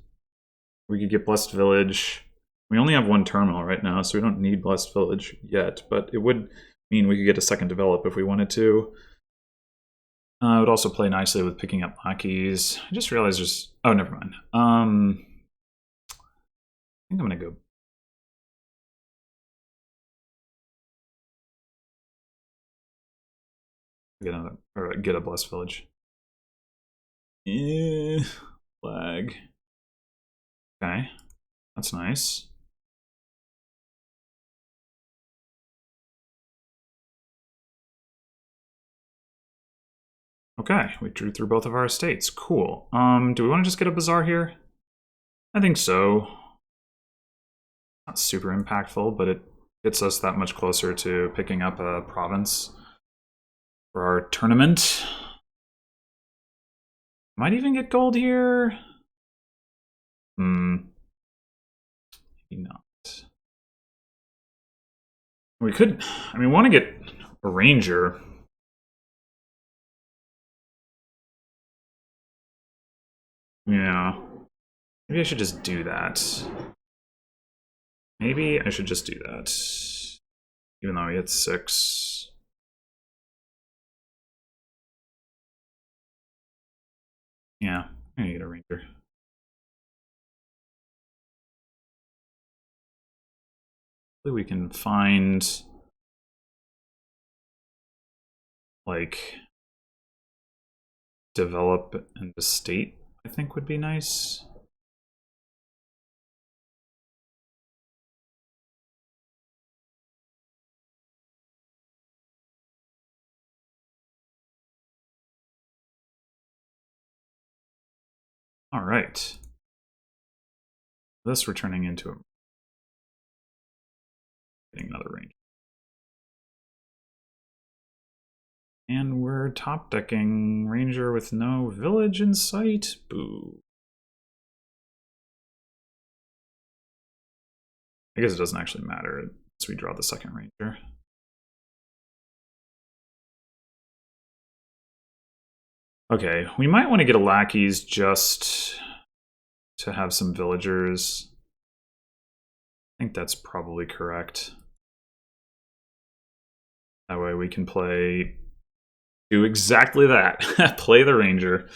We could get Blessed Village. We only have one terminal right now, so we don't need Blessed Village yet, but it would mean we could get a second develop if we wanted to. It would also play nicely with picking up lackeys. I just realized there's... Oh, never mind. I think I'm going to go... Get a Blessed Village. Lag. Okay, that's nice. Okay, we drew through both of our estates. Cool. Do we want to just get a Bazaar here? I think so. Not super impactful, but it gets us that much closer to picking up a province for our tournament. Might even get gold here. Maybe not. We could... I mean, we want to get a Ranger. Yeah. Maybe I should just do that. Maybe I should just do that. Even though he hits 6. Yeah, I'm gonna get a Ranger. Hopefully we can find... like... develop an estate, I think would be nice. All right. This we're turning into a... getting another range. And we're top decking Ranger with no village in sight. Boo. I guess it doesn't actually matter as we draw the second Ranger. Okay, we might want to get a lackeys just to have some villagers. I think that's probably correct. That way we can do exactly that. Play the Ranger.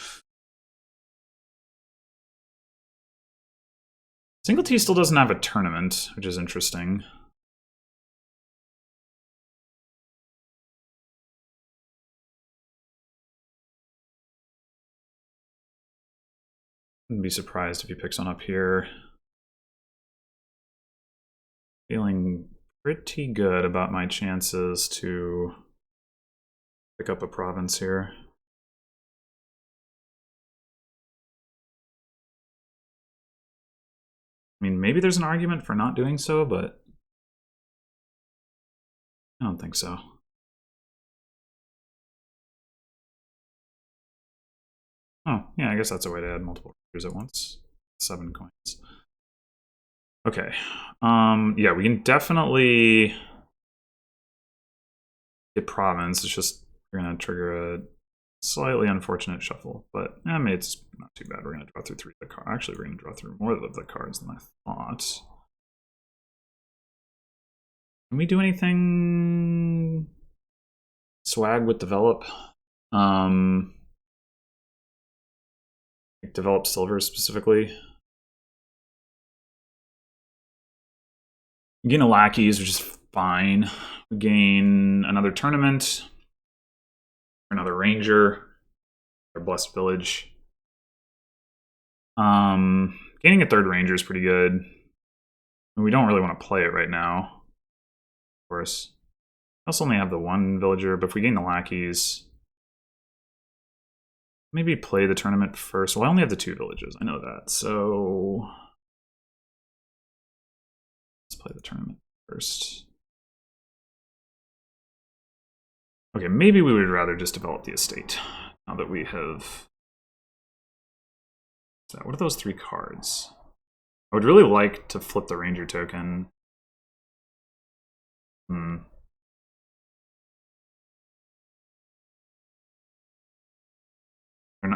Singletee still doesn't have a tournament, which is interesting. Wouldn't be surprised if he picks one up here. Feeling pretty good about my chances to pick up a province here. I mean, maybe there's an argument for not doing so, but I don't think so. Oh, yeah, I guess that's a way to add multiple rangers at once. 7 coins. Okay. Yeah, we can definitely get province. It's just we're gonna trigger a slightly unfortunate shuffle, but I mean it's not too bad. We're gonna draw through 3 of the cards. Actually, we're gonna draw through more of the cards than I thought. Can we do anything swag with develop? Like develop silver specifically. We gain a lackeys, which is fine. We gain another tournament, another ranger, our blessed village. Gaining a 3rd ranger is pretty good. We don't really want to play it right now, of course. I also only have the 1 villager, but if we gain the lackeys, maybe play the tournament first. Well, I only have the 2 villages, I know that, so let's play the tournament first. Okay, maybe we would rather just develop the estate now that we have. What are those 3 cards? I would really like to flip the ranger token. They're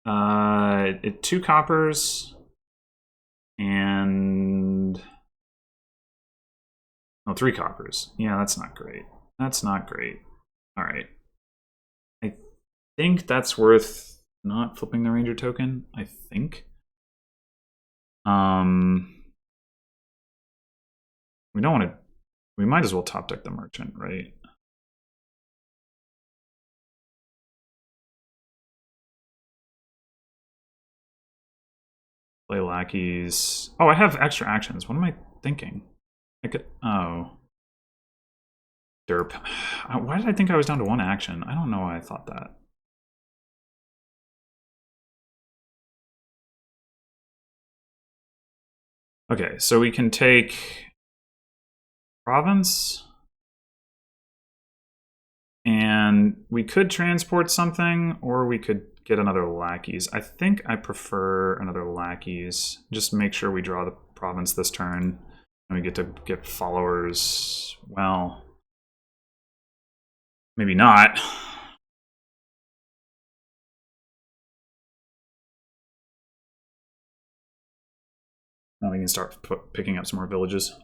not. 2 coppers and 3 coppers. Yeah, that's not great. That's not great. All right. I think that's worth not flipping the ranger token. I think. We don't want to. We might as well top deck the merchant, right? Play lackeys. Oh, I have extra actions. What am I thinking? I could. Oh. Derp. Why did I think I was down to 1 action? I don't know why I thought that. Okay, so we can take province. And we could transport something, or we could get another lackeys. I think I prefer another lackeys. Just make sure we draw the province this turn, and we get to get followers. Well, maybe not. Now we can start picking up some more villages.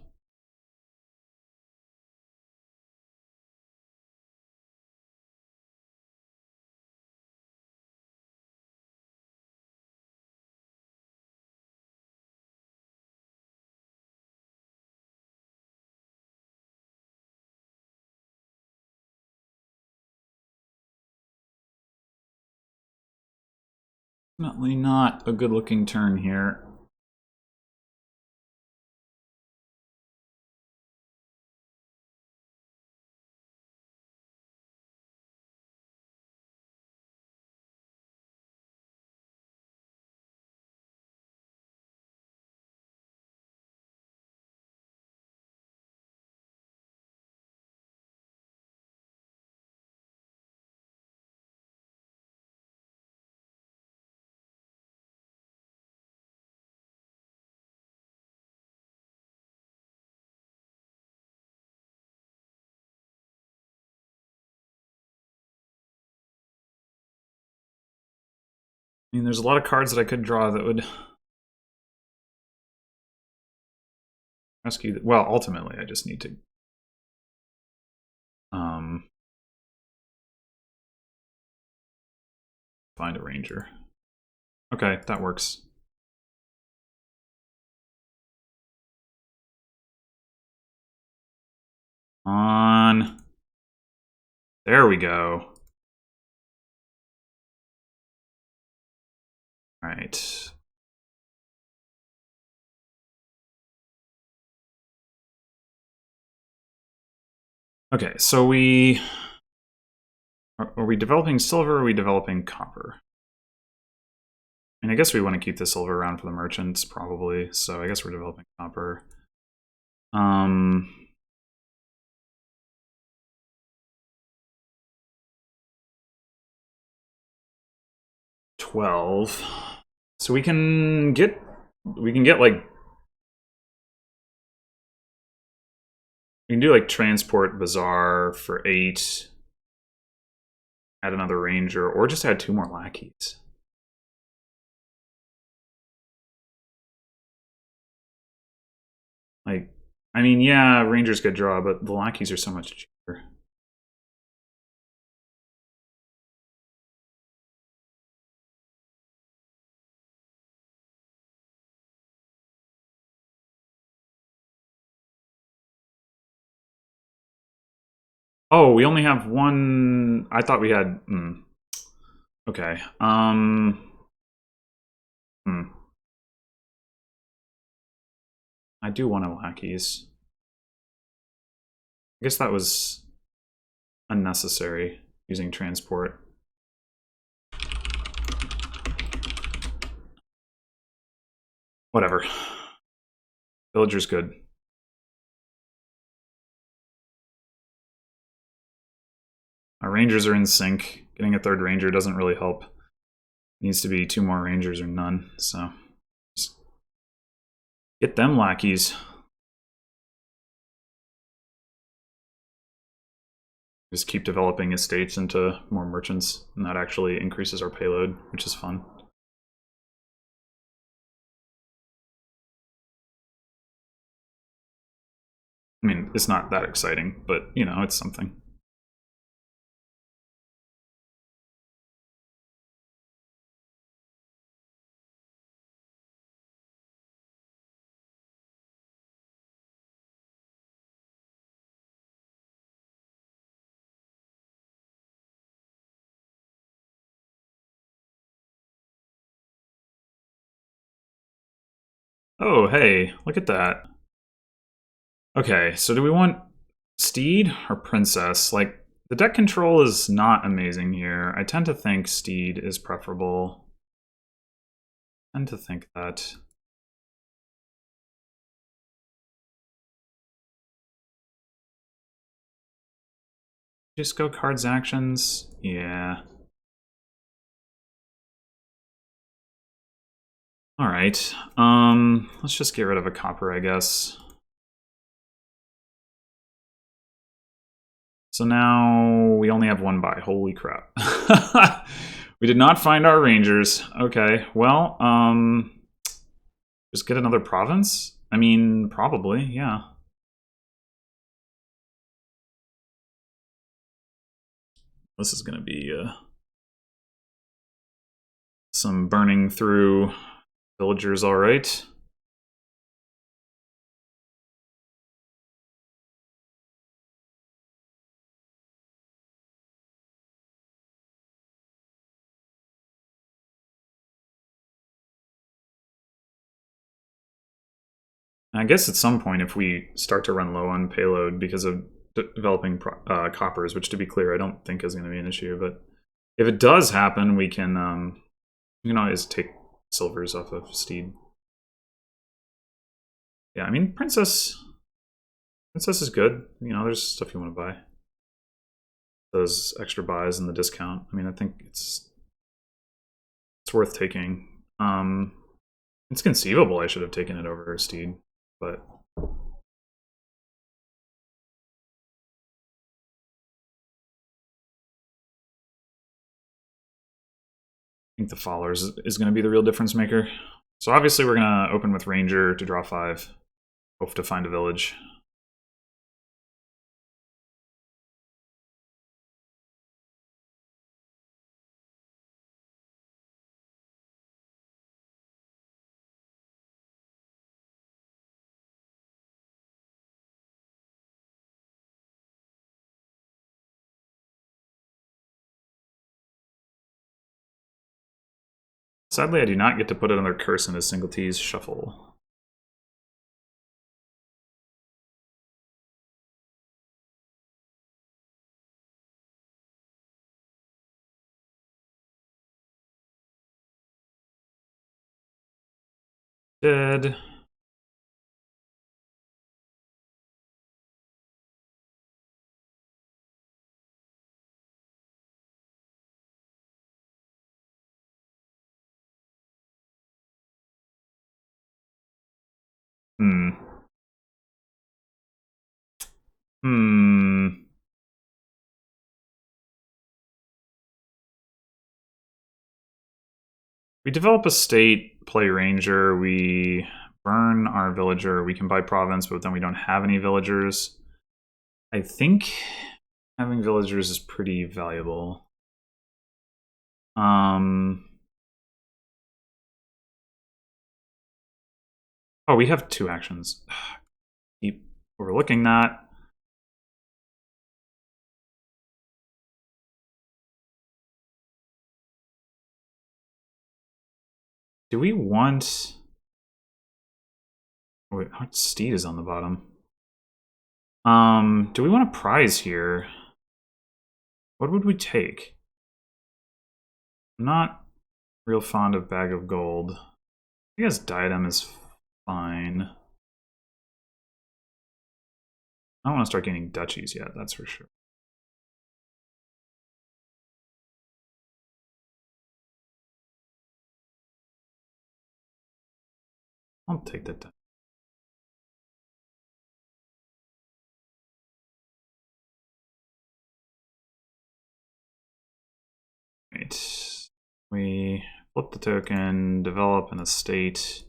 Definitely not a good looking turn here. I mean, there's a lot of cards that I could draw that would rescue. Well, ultimately, I just need to find a ranger. Okay, that works. On. There we go. All right. Okay, so we are we developing silver or are we developing copper? And I guess we want to keep the silver around for the merchants, probably. So I guess we're developing copper. 12. So we can get like, we can do like transport bazaar for 8, add another ranger, or just add 2 more lackeys. Like, I mean, yeah, rangers get draw, but the lackeys are so much cheaper. Oh, we only have one. I thought we had. Okay. I do want a lackeys. I guess that was unnecessary using transport. Whatever. Villager's good. Our rangers are in sync. Getting a 3rd ranger doesn't really help. Needs to be 2 more rangers or none. So just get them lackeys. Just keep developing estates into more merchants, and that actually increases our payload, which is fun. I mean, it's not that exciting, but, you know, it's something. Oh, hey, look at that. Okay, so do we want Steed or Princess? Like, the deck control is not amazing here. I tend to think Steed is preferable. I tend to think that. Just go cards actions? Yeah. Alright. Let's just get rid of a copper, I guess. So now we only have 1 buy. Holy crap. We did not find our rangers. Okay, well, just get another province? I mean, probably, yeah. This is gonna be some burning through villagers, alright. I guess at some point, if we start to run low on payload because of developing coppers, which to be clear, I don't think is going to be an issue, but if it does happen, we can always take silvers off of Steed. Yeah, I mean, Princess is good. You know, there's stuff you want to buy. Those extra buys and the discount. I mean, I think it's worth taking. It's conceivable I should have taken it over Steed, but I think the followers is going to be the real difference maker. So obviously we're going to open with Ranger to draw 5. Hope to find a village. Sadly, I do not get to put another curse in his singletee's shuffle. Dead. Hmm. Hmm. We develop a state, play ranger, we burn our villager, we can buy province, but then we don't have any villagers. I think having villagers is pretty valuable. Oh, we have 2 actions. Keep overlooking that. Do we want... Wait, Steed is on the bottom. Do we want a prize here? What would we take? I'm not real fond of Bag of Gold. I guess Diadem is fine. I don't want to start getting duchies yet, that's for sure. I'll take that down. Right. We flip the token, develop an estate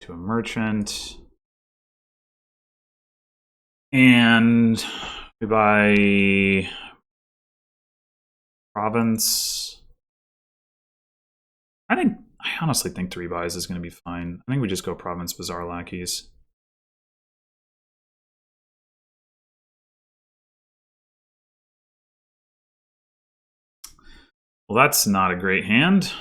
to a merchant. And we buy province. I honestly think 3 buys is going to be fine. I think we just go province, bazaar, lackeys. Well, that's not a great hand.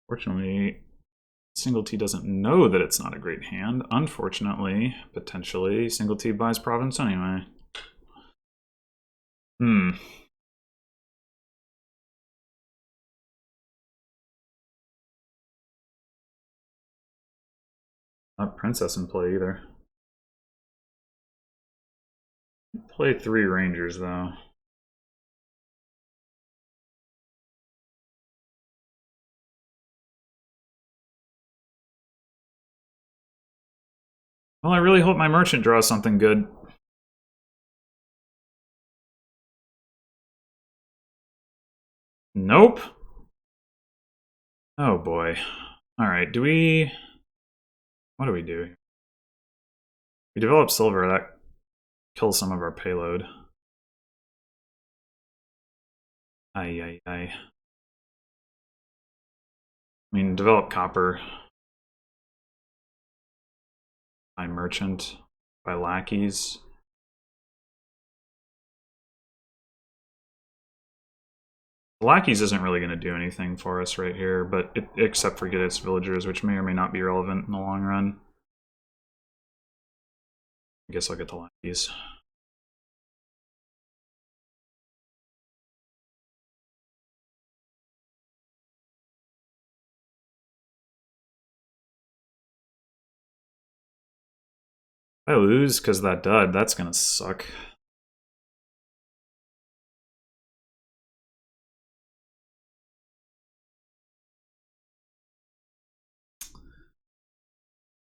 Fortunately, singletee doesn't know that it's not a great hand. Unfortunately, potentially, singletee buys province anyway. Not princess in play either. Play 3 rangers though. Well, I really hope my merchant draws something good. Nope. Oh boy. Alright, do we... What do we do? We develop silver, that kills some of our payload. Aye. I mean, develop copper. By merchant. By lackeys. Lackeys isn't really going to do anything for us right here, but except for get its villagers, which may or may not be relevant in the long run. I guess I'll get the lackeys. If I lose because of that dud, that's going to suck.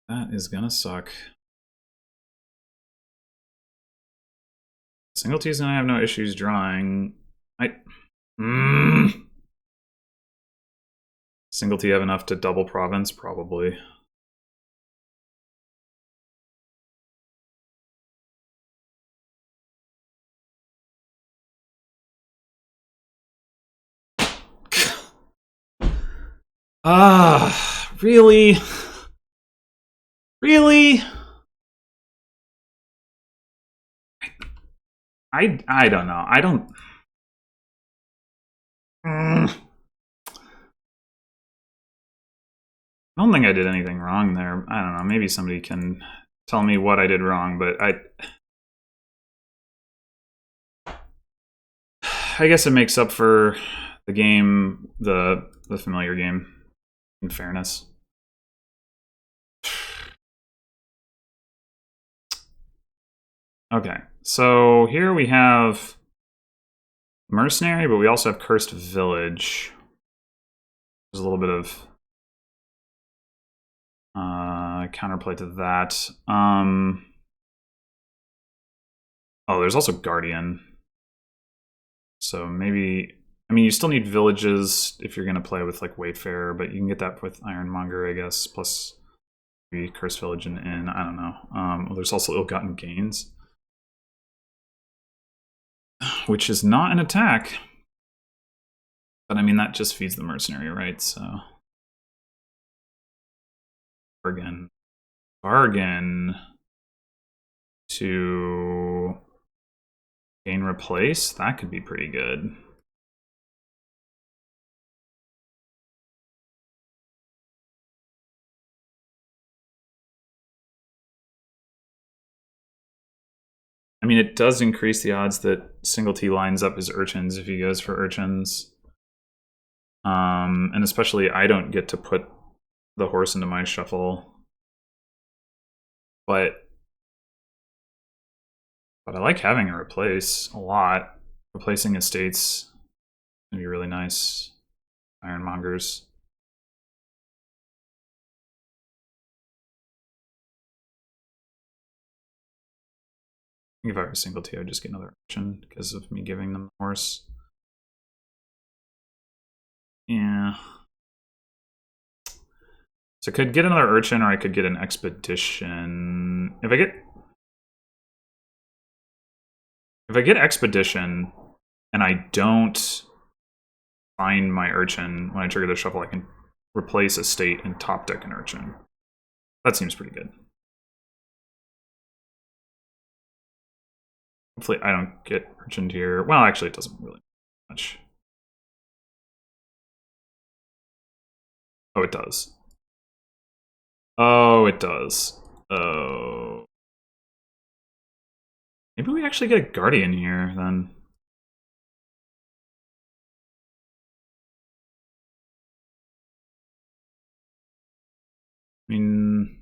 That is going to suck. Singletee's gonna have no issues drawing. Singletee have enough to double province? Probably. Really? Really? I don't know. I don't think I did anything wrong there. I don't know. Maybe somebody can tell me what I did wrong, but I guess it makes up for the game, the familiar game, in fairness. Okay, so here we have Mercenary, but we also have Cursed Village. There's a little bit of counterplay to that. Oh, there's also Guardian. So maybe, I mean, you still need villages if you're going to play with like Wayfarer, but you can get that with Ironmonger, I guess, plus maybe Cursed Village and Inn. I don't know. Well, there's also Ill-Gotten Gains, which is not an attack. But I mean, that just feeds the Mercenary, right? So. Bargain to gain replace. That could be pretty good. I mean, it does increase the odds that singletee lines up his urchins if he goes for urchins. And especially I don't get to put the horse into my shuffle. But I like having a replace a lot. Replacing estates can be really nice. Ironmongers. If I were singletee, I'd just get another urchin because of me giving them the horse. Yeah. So I could get another urchin, or I could get an expedition. If I get expedition, and I don't find my urchin when I trigger the shuffle, I can replace a state and top deck an urchin. That seems pretty good. Hopefully I don't get urchined here. Well, actually it doesn't really much. Oh, it does. Oh, it does. Oh. Maybe we actually get a Guardian here, then. I mean...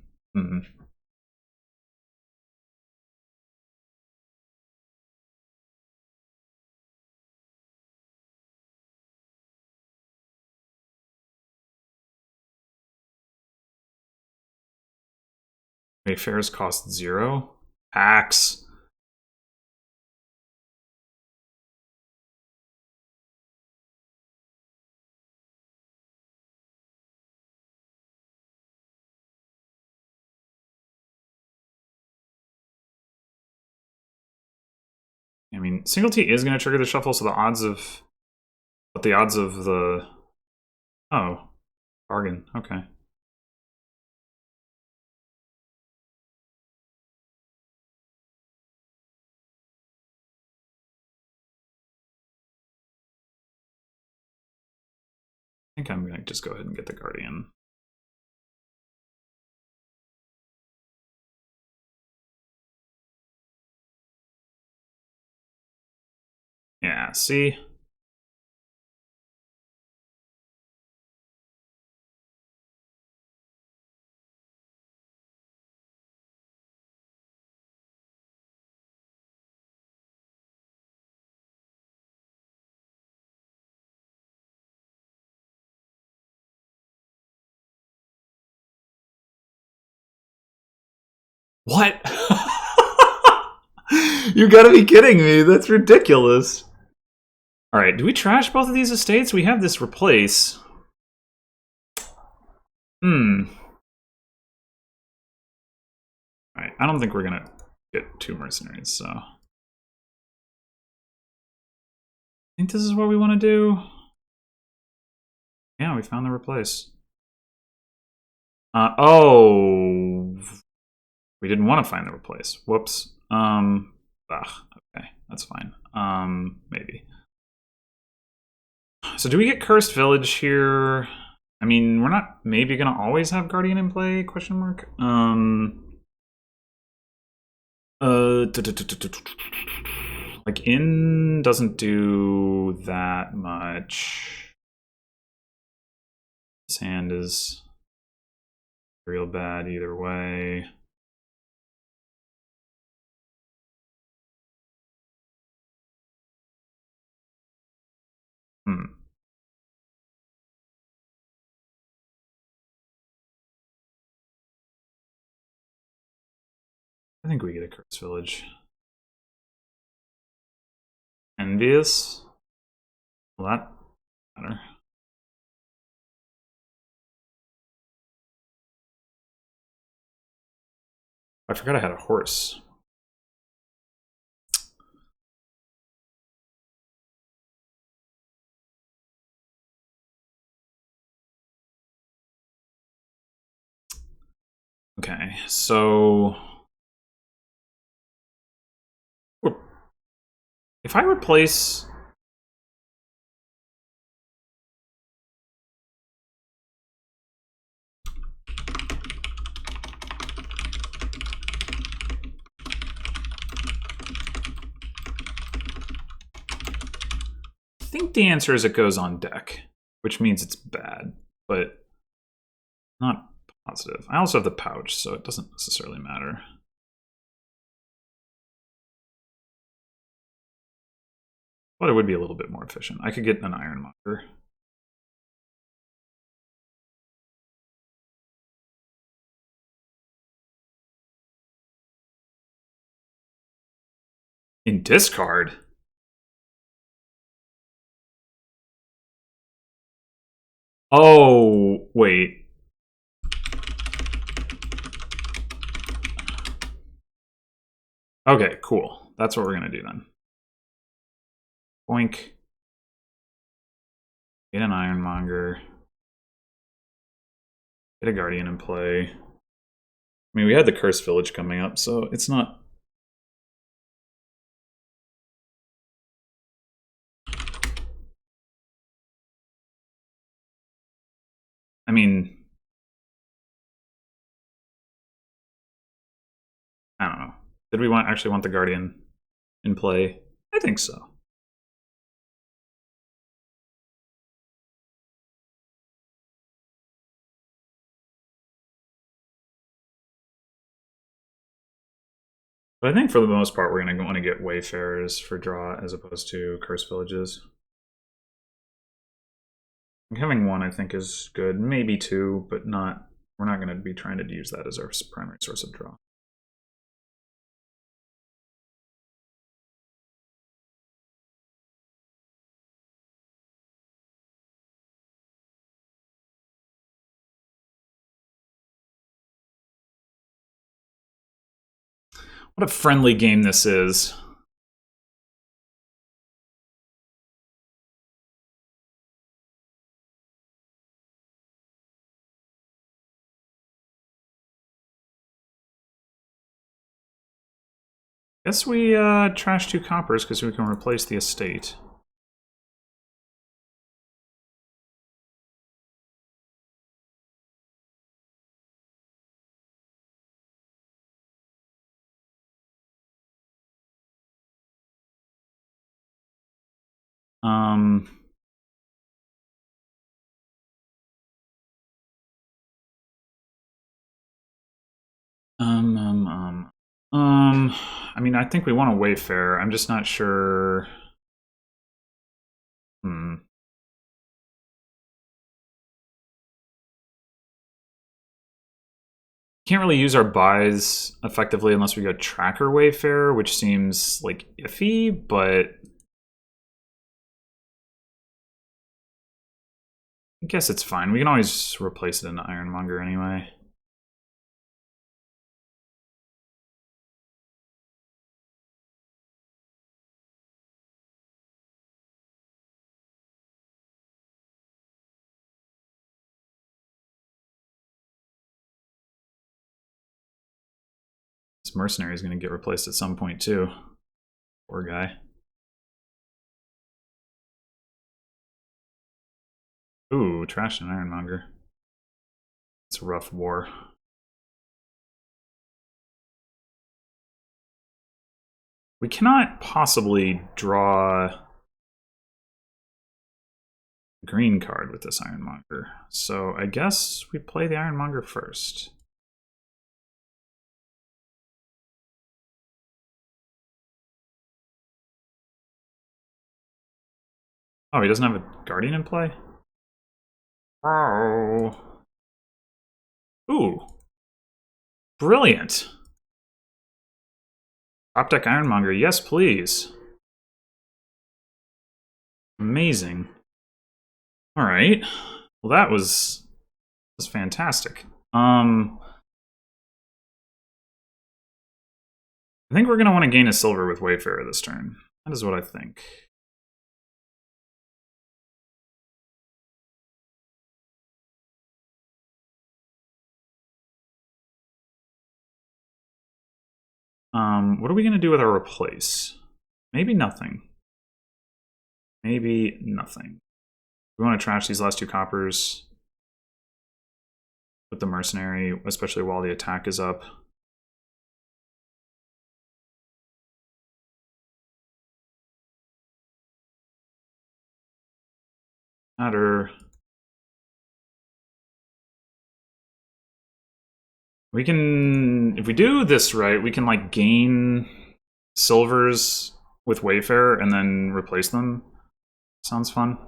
Wayfarers cost 0? Axe. I mean, singletee is going to trigger the shuffle, so the odds of... But the odds of the... Oh. Bargain. Okay. I think I'm going to just go ahead and get the Guardian. Yeah, see? What? You gotta be kidding me. That's ridiculous. Alright, do we trash both of these estates? We have this replace. Alright, I don't think we're gonna get 2 mercenaries, so... I think this is what we want to do. Yeah, we found the replace. Oh... We didn't want to find the replace. Whoops. Okay, that's fine. Maybe. So do we get Cursed Village here? I mean, we're not maybe gonna always have Guardian in play, question mark? Like Inn doesn't do do that much. This hand is real bad either way. I think we get a Curse Village. Envious? Will that matter? I forgot I had a horse. Okay, so if I replace I think the answer is it goes on deck, which means it's bad, but not positive. I also have the pouch, so it doesn't necessarily matter. But it would be a little bit more efficient. I could get an Ironmonger. In discard? Oh, wait. Okay, cool. That's what we're going to do then. Boink. Get an Ironmonger. Get a Guardian in play. I mean, we had the Cursed Village coming up, so it's not... I mean... I don't know. Did we actually want the Guardian in play? I think so. But I think for the most part, we're going to want to get Wayfarers for draw as opposed to Cursed Villages. Having one, I think, is good. Maybe two, but not. We're not going to be trying to use that as our primary source of draw. What a friendly game this is. Guess we trash 2 coppers because we can replace the estate. I mean, I think we want a Wayfarer. I'm just not sure. Can't really use our buys effectively unless we go Tracker Wayfarer, which seems like iffy, but I guess it's fine. We can always replace it into Ironmonger anyway. This mercenary is going to get replaced at some point too. Poor guy. Ooh, trash and Ironmonger. It's a rough war. We cannot possibly draw green card with this Ironmonger. So I guess we play the Ironmonger first. Oh, he doesn't have a Guardian in play? Oh. Ooh. Brilliant. Top deck Ironmonger, yes please. Amazing. Alright. Well, that was fantastic. I think we're going to want to gain a silver with Wayfarer this turn. That is what I think. What are we going to do with our replace? Maybe nothing. Maybe nothing. We want to trash these last 2 coppers with the mercenary, especially while the attack is up. Matter. We can, if we do this right, we can like gain silvers with Wayfarer and then replace them. Sounds fun.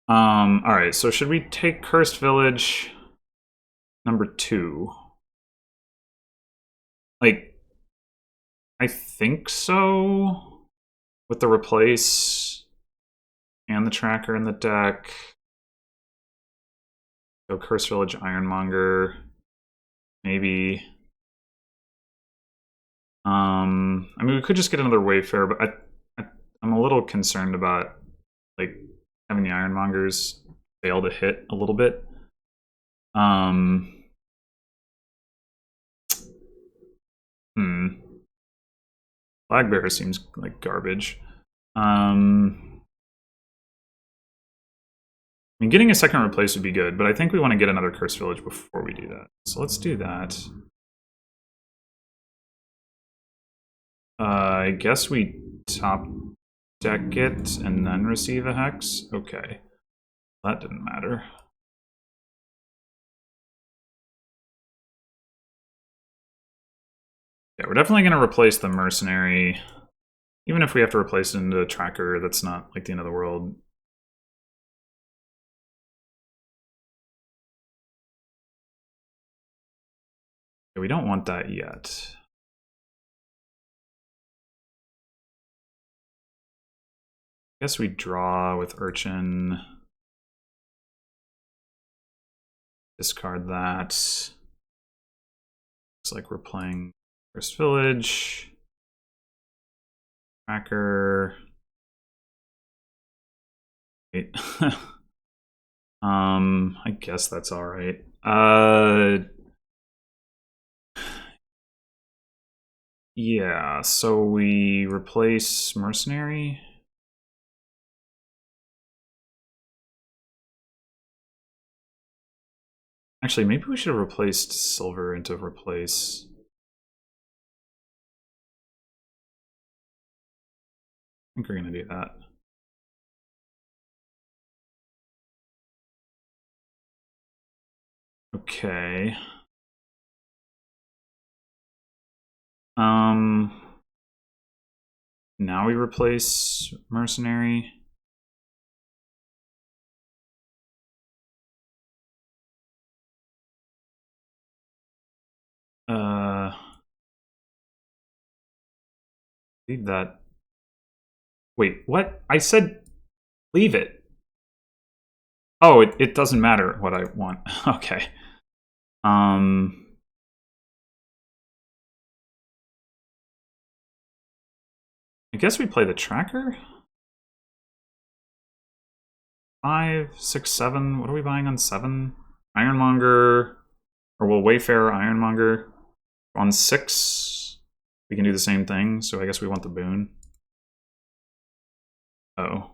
All right, so should we take Cursed Village number 2? Like, I think so. With the replace and the tracker in the deck. Go Cursed Village, Ironmonger. Maybe. I mean, we could just get another Wayfarer, but I'm a little concerned about like having the Ironmongers fail to hit a little bit. Flagbearer seems like garbage. I mean, getting a second replace would be good, but I think we want to get another Cursed Village before we do that. So let's do that. I guess we top deck it and then receive a Hex? Okay. That didn't matter. Yeah, we're definitely going to replace the Mercenary. Even if we have to replace it into a tracker, that's not like the end of the world. Yeah, we don't want that yet. I guess we draw with Urchin. Discard that. Looks like we're playing First Village. Tracker. Wait. I guess that's alright. Yeah, so we replace Mercenary. Actually, maybe we should have replaced Silver into replace. I think we're gonna do that. Okay. Now we replace Mercenary. Leave that. Wait, what? I said leave it. Oh, it doesn't matter what I want. Okay. I guess we play the tracker. 5, 6, 7. What are we buying on 7? Ironmonger, or well, Wayfarer, Ironmonger. On 6, we can do the same thing. So I guess we want the boon. Oh.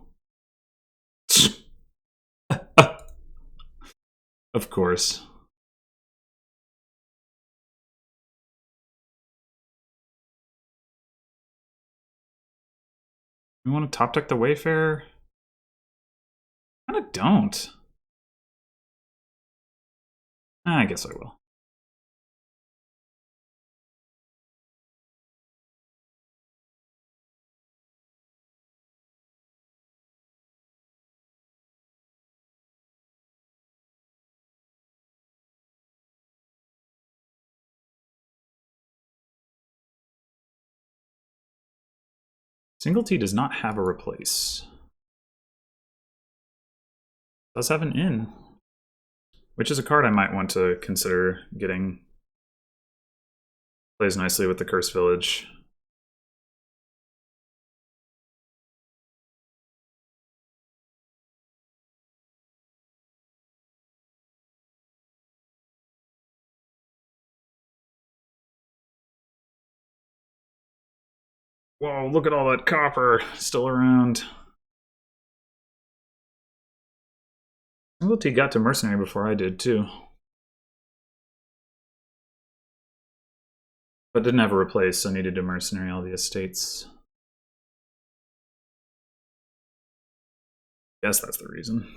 Of course. We want to top deck the Wayfarer? kind of don't. I guess I will. Singletee does not have a replace. Does have an in, which is a card I might want to consider getting. Plays nicely with the Curse Village. Whoa, look at all that copper still around. Singletee got to Mercenary before I did, too. But didn't have a replace, so needed to Mercenary all the estates. Guess that's the reason.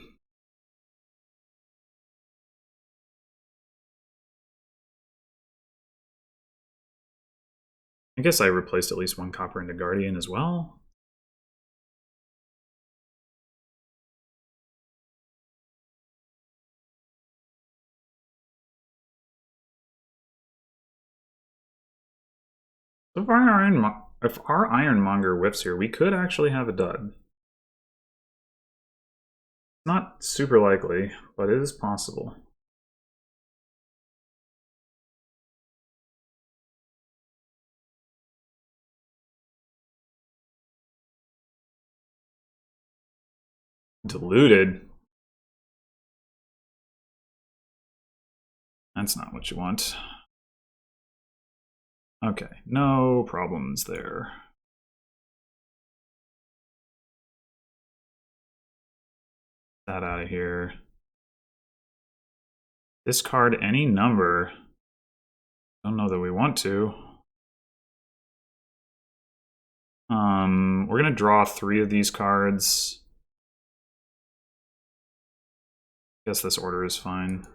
I guess I replaced at least one copper into Guardian as well. So if our Ironmonger whiffs here, we could actually have a dud. Not super likely, but it is possible. Diluted? That's not what you want. Okay, no problems there. That out of here. Discard any number. Don't know that we want to. We're gonna draw 3 of these cards. Guess this order is fine.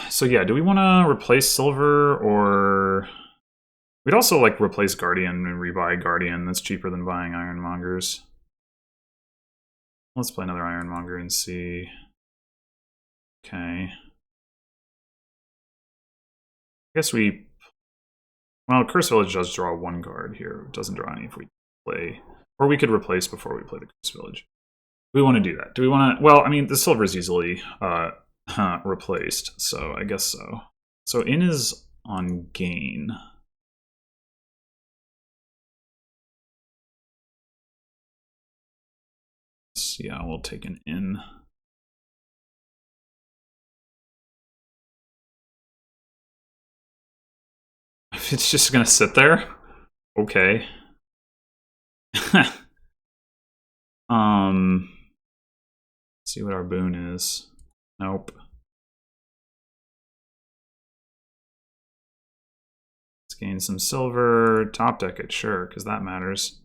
So yeah, do we want to replace silver, or we'd also like replace Guardian and rebuy Guardian? That's cheaper than buying Ironmongers. Let's play another Ironmonger and see. Okay. I guess we... Well, Curse Village does draw 1 card here. It doesn't draw any if we play. Or we could replace before we play the Curse Village. Do we want to do that? Do we want to... Well, I mean, the silver is easily replaced, so I guess so. So in is on gain. So yeah, we'll take an in. If it's just gonna sit there, okay. See what our boon is. Nope. Let's gain some silver. Top deck it, sure, because that matters.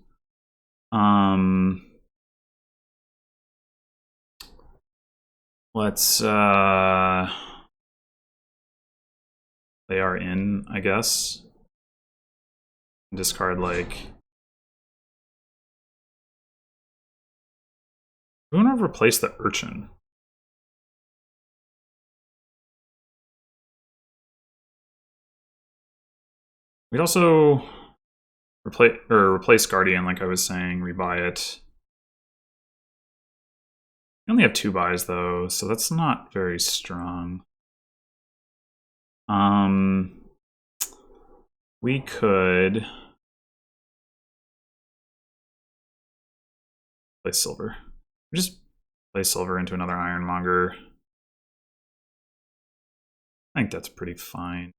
Let's they are in, I guess. Discard like we want to replace the urchin. We'd also replace Guardian, like I was saying, rebuy it. We only have 2 buys though, so that's not very strong. We could play silver. Just play silver into another Ironmonger. I think that's pretty fine.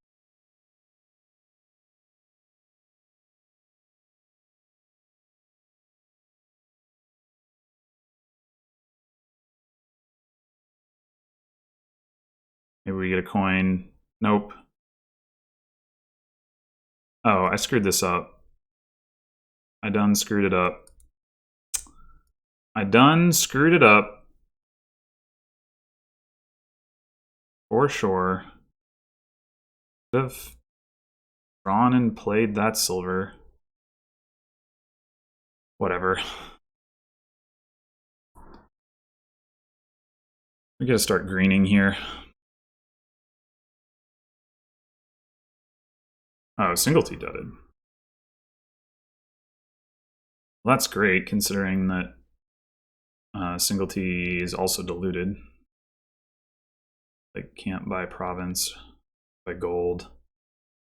Maybe we get a coin. Nope. Oh, I screwed this up. I done screwed it up. I done screwed it up. For sure. Could have drawn and played that silver. Whatever. We gotta start greening here. Oh, singletee dudded. Well, that's great, considering that singletee is also diluted. Like, can't buy province, buy gold.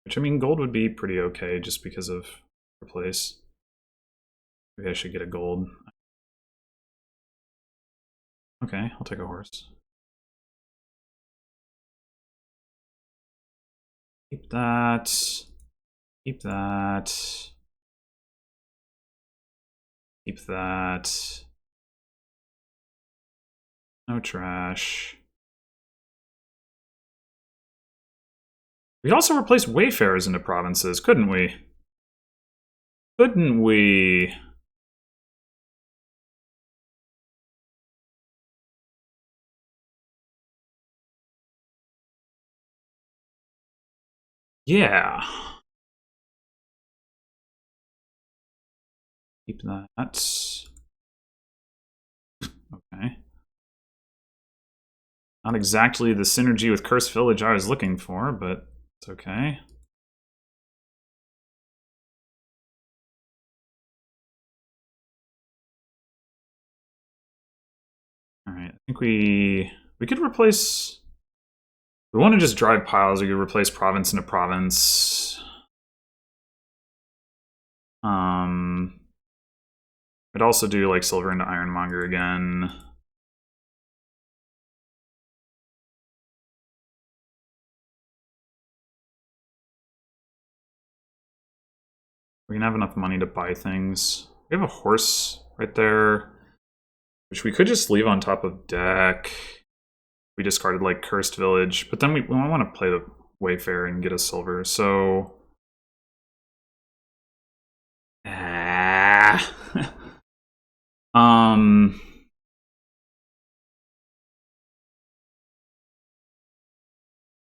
Which, I mean, gold would be pretty okay just because of replace. Maybe I should get a gold. Okay, I'll take a horse. Keep that. Keep that. Keep that. No trash. We could also replace wayfarers into provinces, couldn't we? Couldn't we? Yeah. Keep that. Okay. Not exactly the synergy with Cursed Village I was looking for, but it's okay. Alright, I think we could replace... We want to just drive piles, we could replace province into province. I'd also do like silver into ironmonger again. We can have enough money to buy things. We have a horse right there, which we could just leave on top of deck. We discarded like Cursed Village, but then we want to play the Wayfarer and get a silver, so...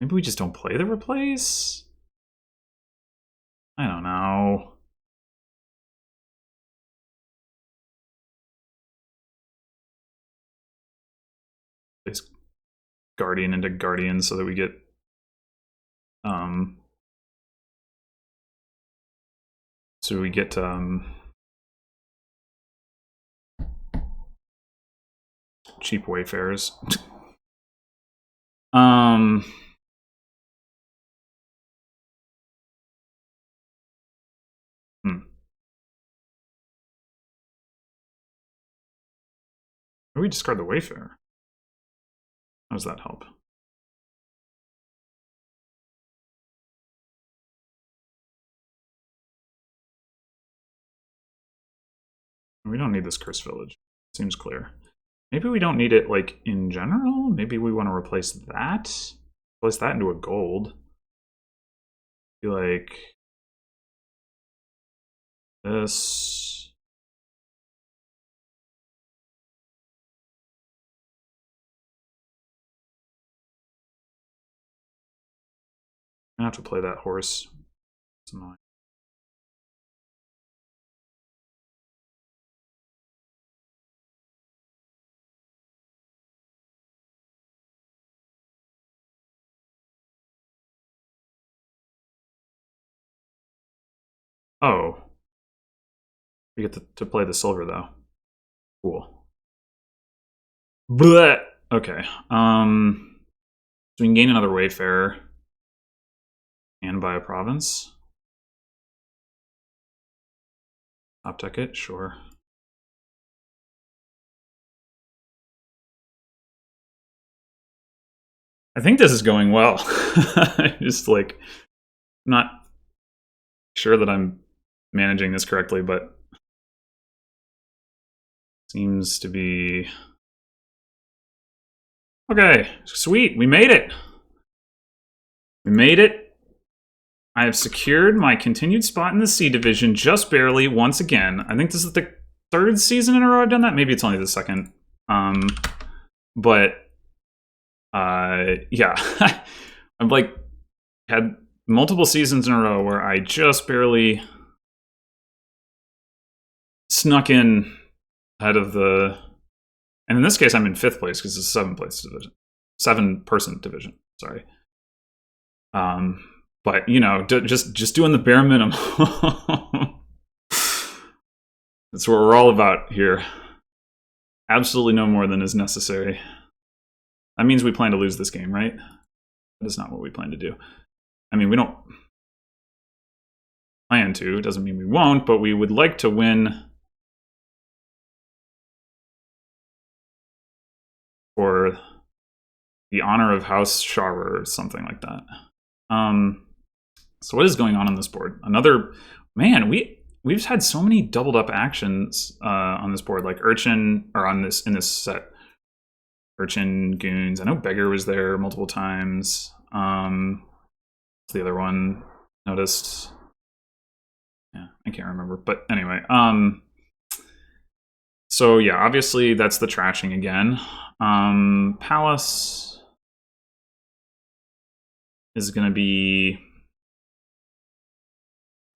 Maybe we just don't play the replace? I don't know. Place Guardian into Guardian so that we get cheap wayfarers. We discard the wayfarer. How does that help? We don't need this Cursed Village. Seems clear. Maybe we don't need it, like, in general? Maybe we want to replace that? Replace that into a gold. Be like... this... I have to play that horse. It's annoying. Oh. We get to play the silver, though. Cool. Blech! Okay. So we can gain another wayfarer. And buy a province. Top deck it? Sure. I think this is going well. Just like, not sure that I'm managing this correctly, but seems to be... Okay, sweet, we made it. We made it. I have secured my continued spot in the C division just barely once again. I think this is the third season in a row I've done that. Maybe it's only the second. But yeah, I've like had multiple seasons in a row where I just barely snuck in ahead of the, and in this case I'm in 5th place because it's a 7-person division. Sorry. But you know, just doing the bare minimum. That's what we're all about here. Absolutely no more than is necessary. That means we plan to lose this game, right? That is not what we plan to do. I mean, we don't plan to. It doesn't mean we won't, but we would like to win for the honor of House Sharur or something like that. So what is going on this board? Another, man, we've had so many doubled up actions on this board, like Urchin, or in this set. Urchin, Goons. I know Beggar was there multiple times. What's the other one? Noticed. Yeah, I can't remember. But anyway, so yeah, obviously that's the trashing again. Palace is gonna be,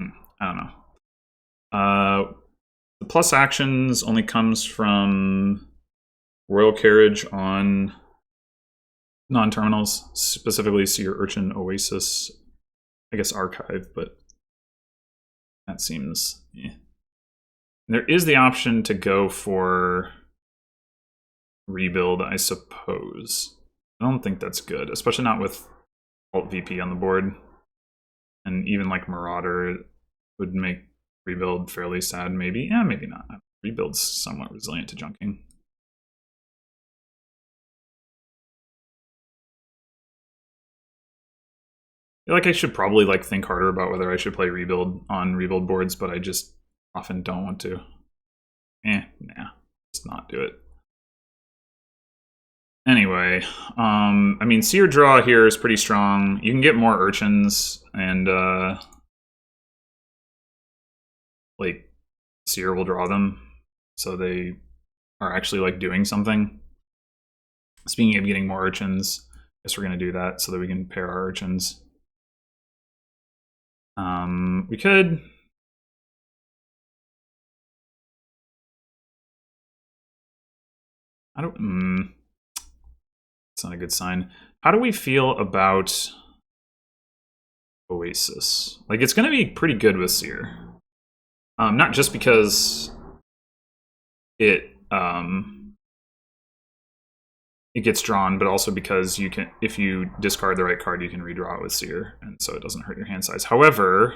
I don't know. The plus actions only comes from Royal Carriage on non-terminals, specifically Seer, Urchin, Oasis, I guess Archive, but that seems, yeah. There is the option to go for Rebuild, I suppose. I don't think that's good, especially not with Alt VP on the board. And even like Marauder would make Rebuild fairly sad, maybe. Yeah, maybe not. Rebuild's somewhat resilient to junking. I feel like I should probably like think harder about whether I should play Rebuild on Rebuild boards, but I just often don't want to. Nah, let's not do it. Anyway, I mean, Seer draw here is pretty strong. You can get more Urchins, and like Seer will draw them, so they are actually like doing something. Speaking of getting more Urchins, I guess we're gonna do that so that we can pair our Urchins. We could. I don't. It's not a good sign. How do we feel about Oasis? Like, it's going to be pretty good with Seer. Not just because it gets drawn, but also because you can, if you discard the right card, you can redraw it with Seer, and so it doesn't hurt your hand size. However,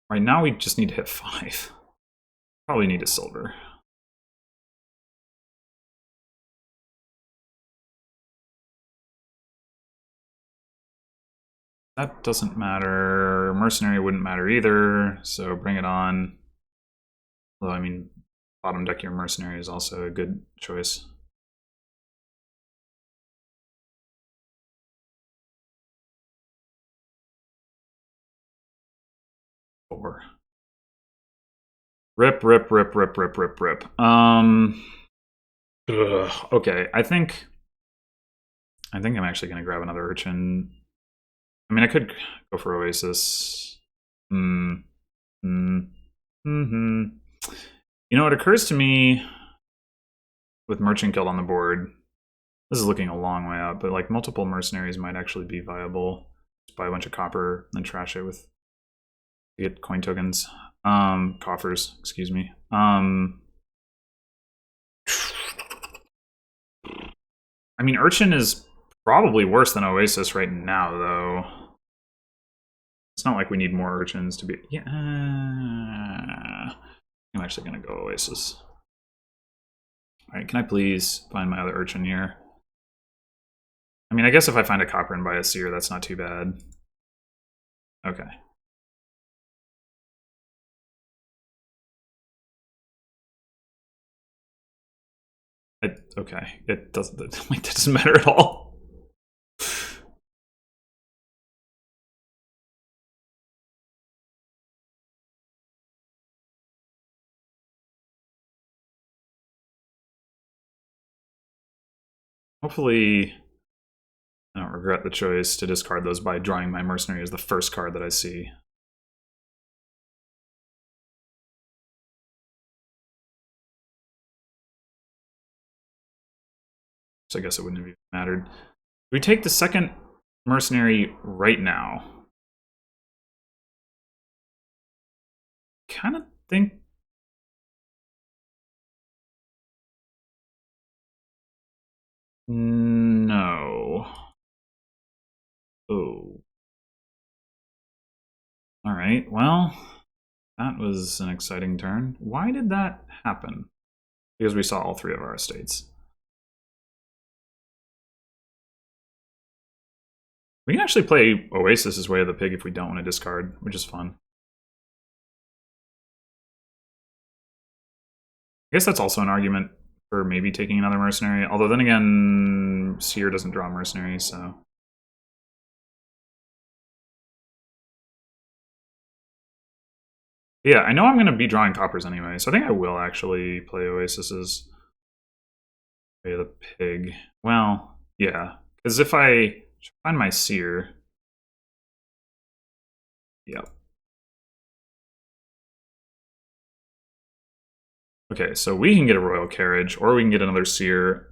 right now we just need to hit 5. Probably need a silver. That doesn't matter. Mercenary wouldn't matter either, so bring it on. Although, I mean, bottom deck your Mercenary is also a good choice. Four. Rip. Okay, I think I'm actually going to grab another Urchin. I mean, I could go for Oasis. You know, it occurs to me with Merchant Guild on the board, this is looking a long way out, but like multiple mercenaries might actually be viable. Just buy a bunch of copper and then trash it with, get coin tokens. Coffers, excuse me. I mean, Urchin is probably worse than Oasis right now, though. It's not like we need more Urchins to be... Yeah. I'm actually going to go Oasis. Alright, can I please find my other Urchin here? I mean, I guess if I find a copper and buy a Seer, that's not too bad. Okay. Okay, it doesn't, like, that doesn't matter at all. Hopefully, I don't regret the choice to discard those by drawing my mercenary as the first card that I see. So I guess it wouldn't have even mattered. We take the second mercenary right now. Kind of think... No. Oh. Alright, well, that was an exciting turn. Why did that happen? Because we saw all three of our estates. We can actually play Oasis's Way of the Pig if we don't want to discard, which is fun. I guess that's also an argument for maybe taking another mercenary, although then again, Seer doesn't draw mercenary, so... Yeah, I know I'm going to be drawing coppers anyway, so I think I will actually play Oasis's Way of the Pig. Well, yeah, because if I find my Seer... Yep. Okay, so we can get a Royal Carriage, or we can get another Seer.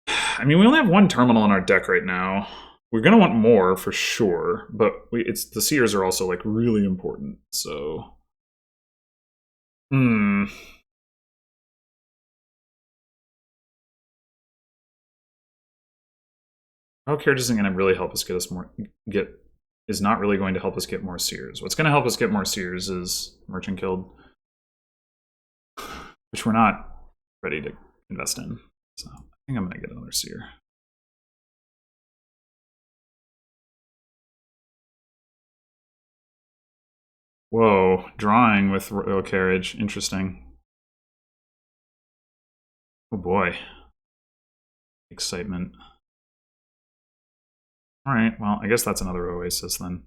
I mean, we only have one terminal in our deck right now. We're gonna want more for sure, but it's the Seers are also like really important. So, Royal Carriage isn't gonna really help us is not really going to help us get more Seers. What's gonna help us get more Seers is Merchant Guild, which we're not ready to invest in. So I think I'm gonna get another Seer. Whoa, drawing with Royal Carriage, interesting. Oh boy. Excitement. Alright, well, I guess that's another Oasis then.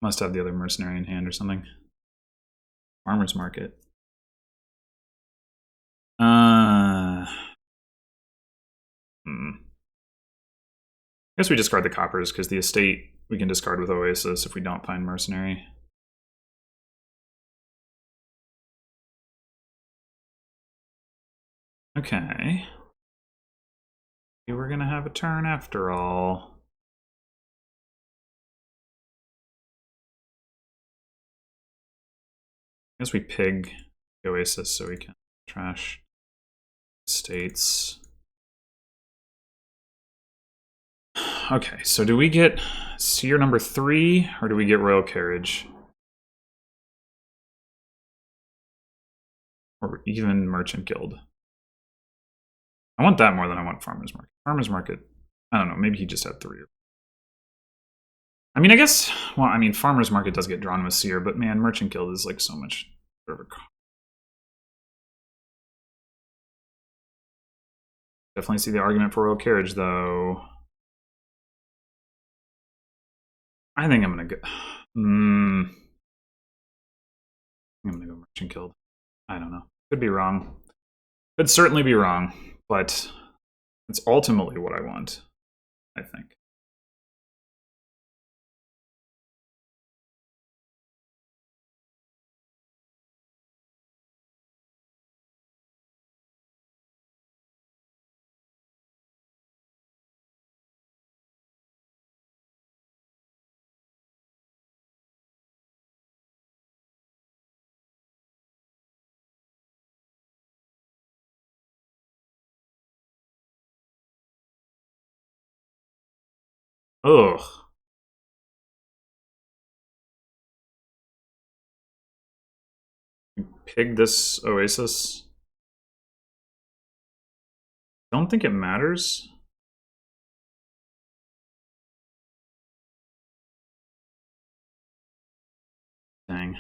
Must have the other mercenary in hand or something. Farmer's Market. I guess we discard the coppers because the estate we can discard with Oasis if we don't find mercenary. Okay. Maybe we're gonna have a turn after all. I guess we pig the Oasis so we can trash estates. Okay, so do we get Seer number 3 or do we get Royal Carriage? Or even Merchant Guild? I want that more than I want Farmer's Market. Farmer's Market, I don't know, maybe he just had 3. I mean, I guess, well, I mean, Farmer's Market does get drawn with Seer, but man, Merchant Guild is like so much better. Definitely see the argument for Royal Carriage, though. I think I'm gonna go. I'm gonna go Merchant Guild. I don't know. Could be wrong. Could certainly be wrong, but it's ultimately what I want, I think. Ugh. Pig this Oasis. Don't think it matters. Dang.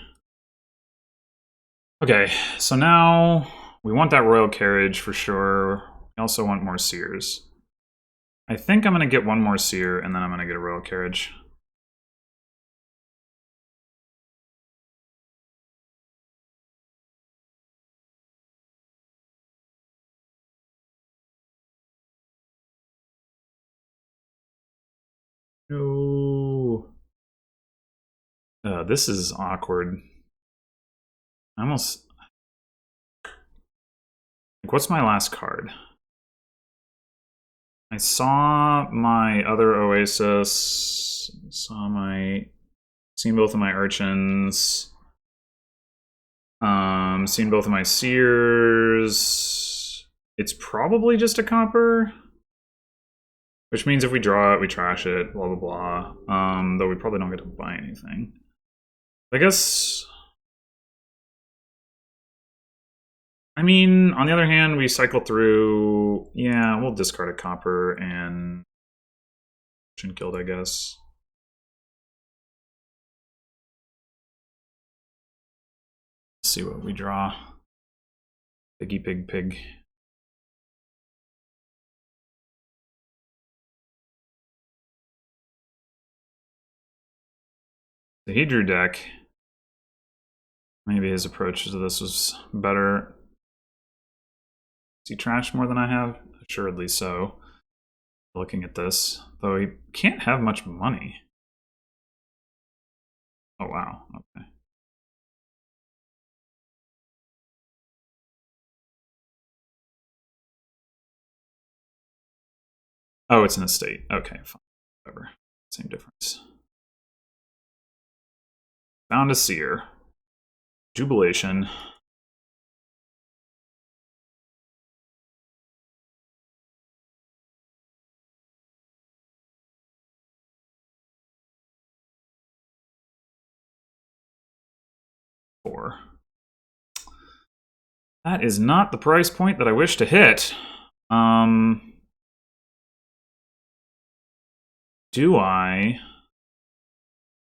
Okay, so now we want that Royal Carriage for sure. We also want more Seers. I think I'm going to get one more Seer, and then I'm going to get a Royal Carriage. This is awkward. I almost... Like, what's my last card? I saw my other Oasis, seen both of my Urchins, seen both of my Seers. It's probably just a copper, which means if we draw it, we trash it, blah, blah, blah. Though we probably don't get to buy anything. I guess... I mean, on the other hand, we cycle through... Yeah, we'll discard a copper and... Guild, I guess. Let's see what we draw. Piggy, pig, pig. So he drew deck. Maybe his approach to this was better. Has he trashed more than I have? Assuredly so. Looking at this. Though he can't have much money. Oh, wow. Okay. Oh, it's an estate. Okay, fine. Whatever. Same difference. Found a seer. Jubilation. Four. That is not the price point that I wish to hit. Do I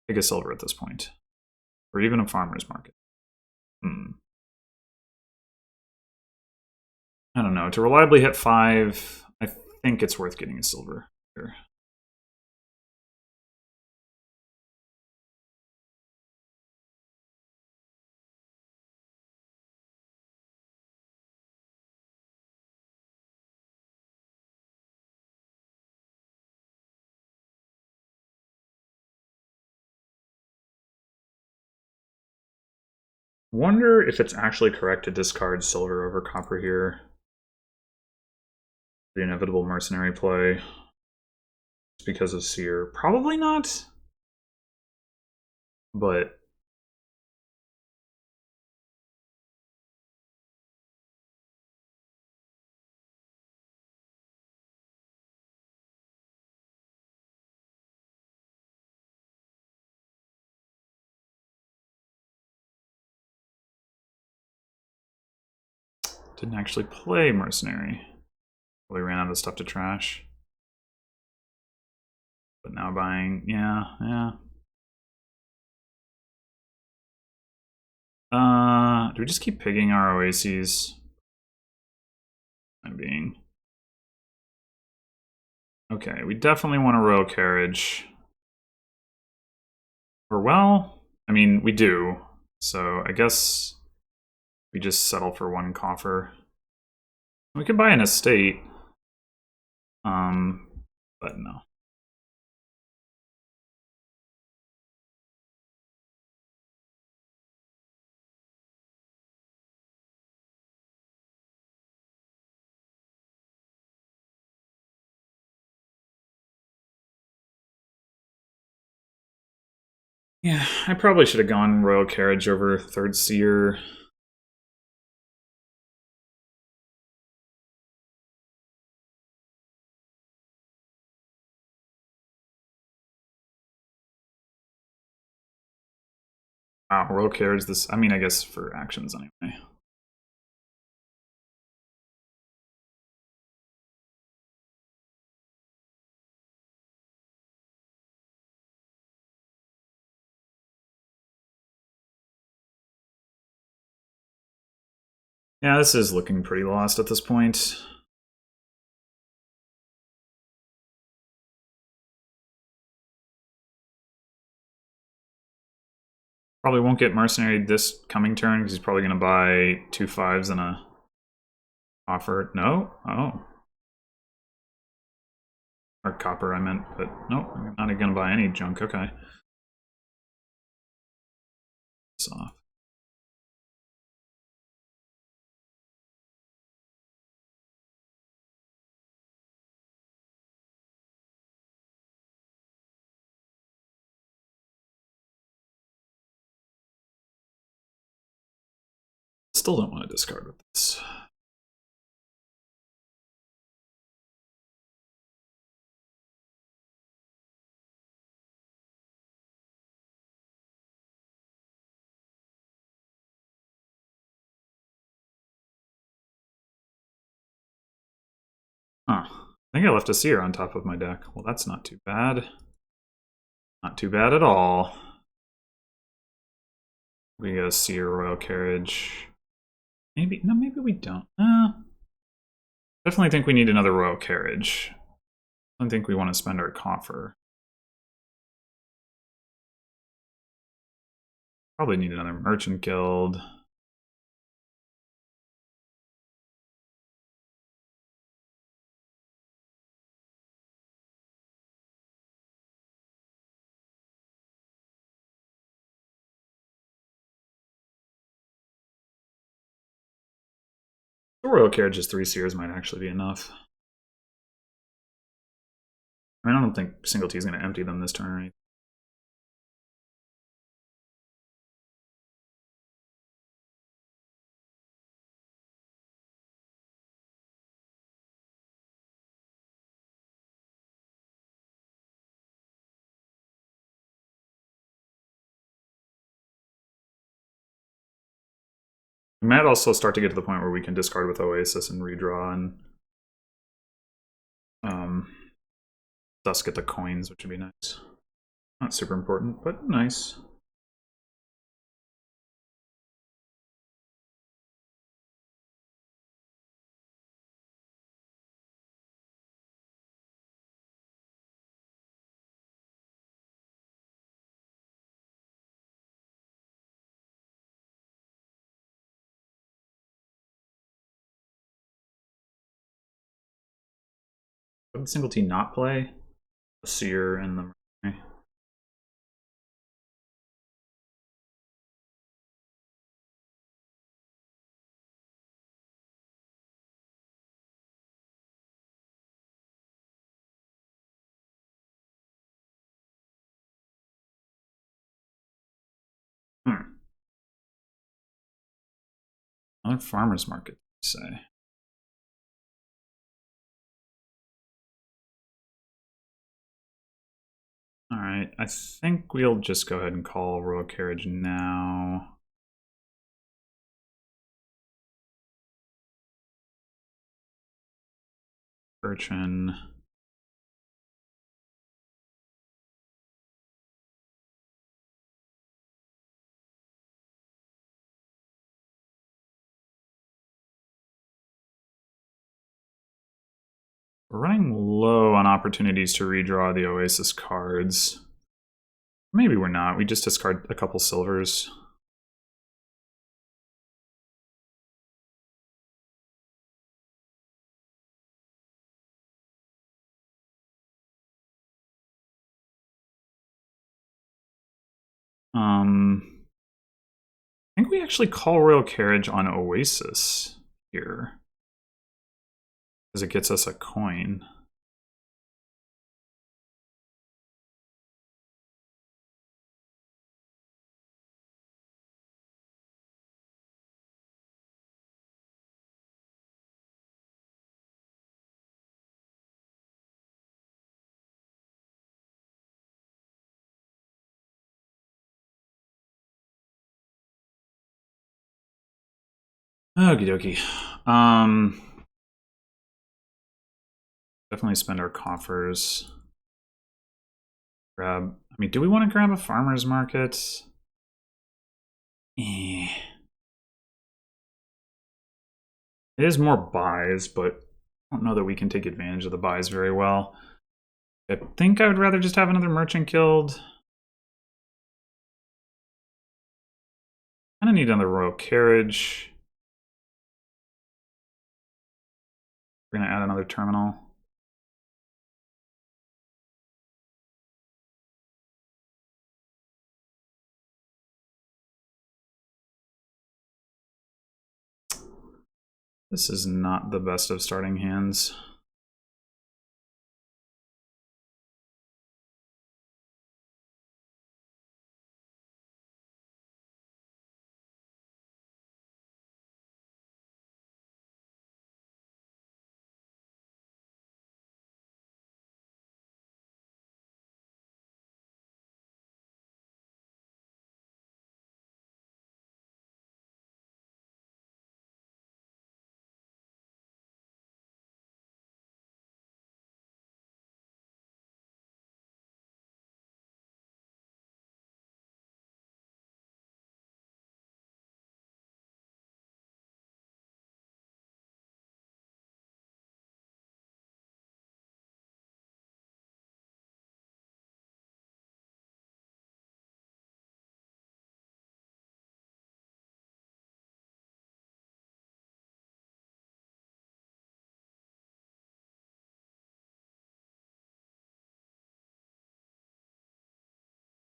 take a silver at this point? Or even a farmer's market? I don't know. To reliably hit 5, I think it's worth getting a silver here. Wonder if it's actually correct to discard silver over copper here. The inevitable mercenary play. It's because of Seer. Probably not. But didn't actually play mercenary. We ran out of stuff to trash. But now buying, yeah. Do we just keep pigging our oases? I'm being. Okay, we definitely want a royal carriage. Or well, I mean, we do. So I guess we just settle for one coffer. We could buy an estate. But no. Yeah, I probably should have gone royal carriage over third seer. Wow, royal carriage this, I mean, I guess for actions anyway. Yeah, this is looking pretty lost at this point. Probably won't get mercenary this coming turn because he's probably going to buy 2 5s and a offer. No? Oh. Or copper, I meant, but nope, I'm not going to buy any junk. Okay. this off. Still don't want to discard with this. Huh. I think I left a seer on top of my deck. Well, that's not too bad. Not too bad at all. We get a seer royal carriage. Maybe, no, maybe we don't. Definitely think we need another royal carriage. I don't think we want to spend our coffer. Probably need another merchant guild. The royal carriage is 3 seers might actually be enough. I mean, I don't think singletee is going to empty them this turn or anything. We might also start to get to the point where we can discard with Oasis and redraw and thus get the coins, which would be nice. Not super important, but nice. What did singletee not play? The seer and the mercenary. Another farmer's market, you say? Alright, I think we'll just go ahead and call royal carriage now. Urchin. We're running low on opportunities to redraw the Oasis cards. Maybe we're not. We just discard a couple silvers. I think we actually call royal carriage on Oasis here, because it gets us a coin. Okie dokie. Definitely spend our coffers. Grab. I mean, do we want to grab a farmer's market? Eh. It is more buys, but I don't know that we can take advantage of the buys very well. I think I would rather just have another merchant guild. Kind of need another royal carriage. We're going to add another terminal. This is not the best of starting hands.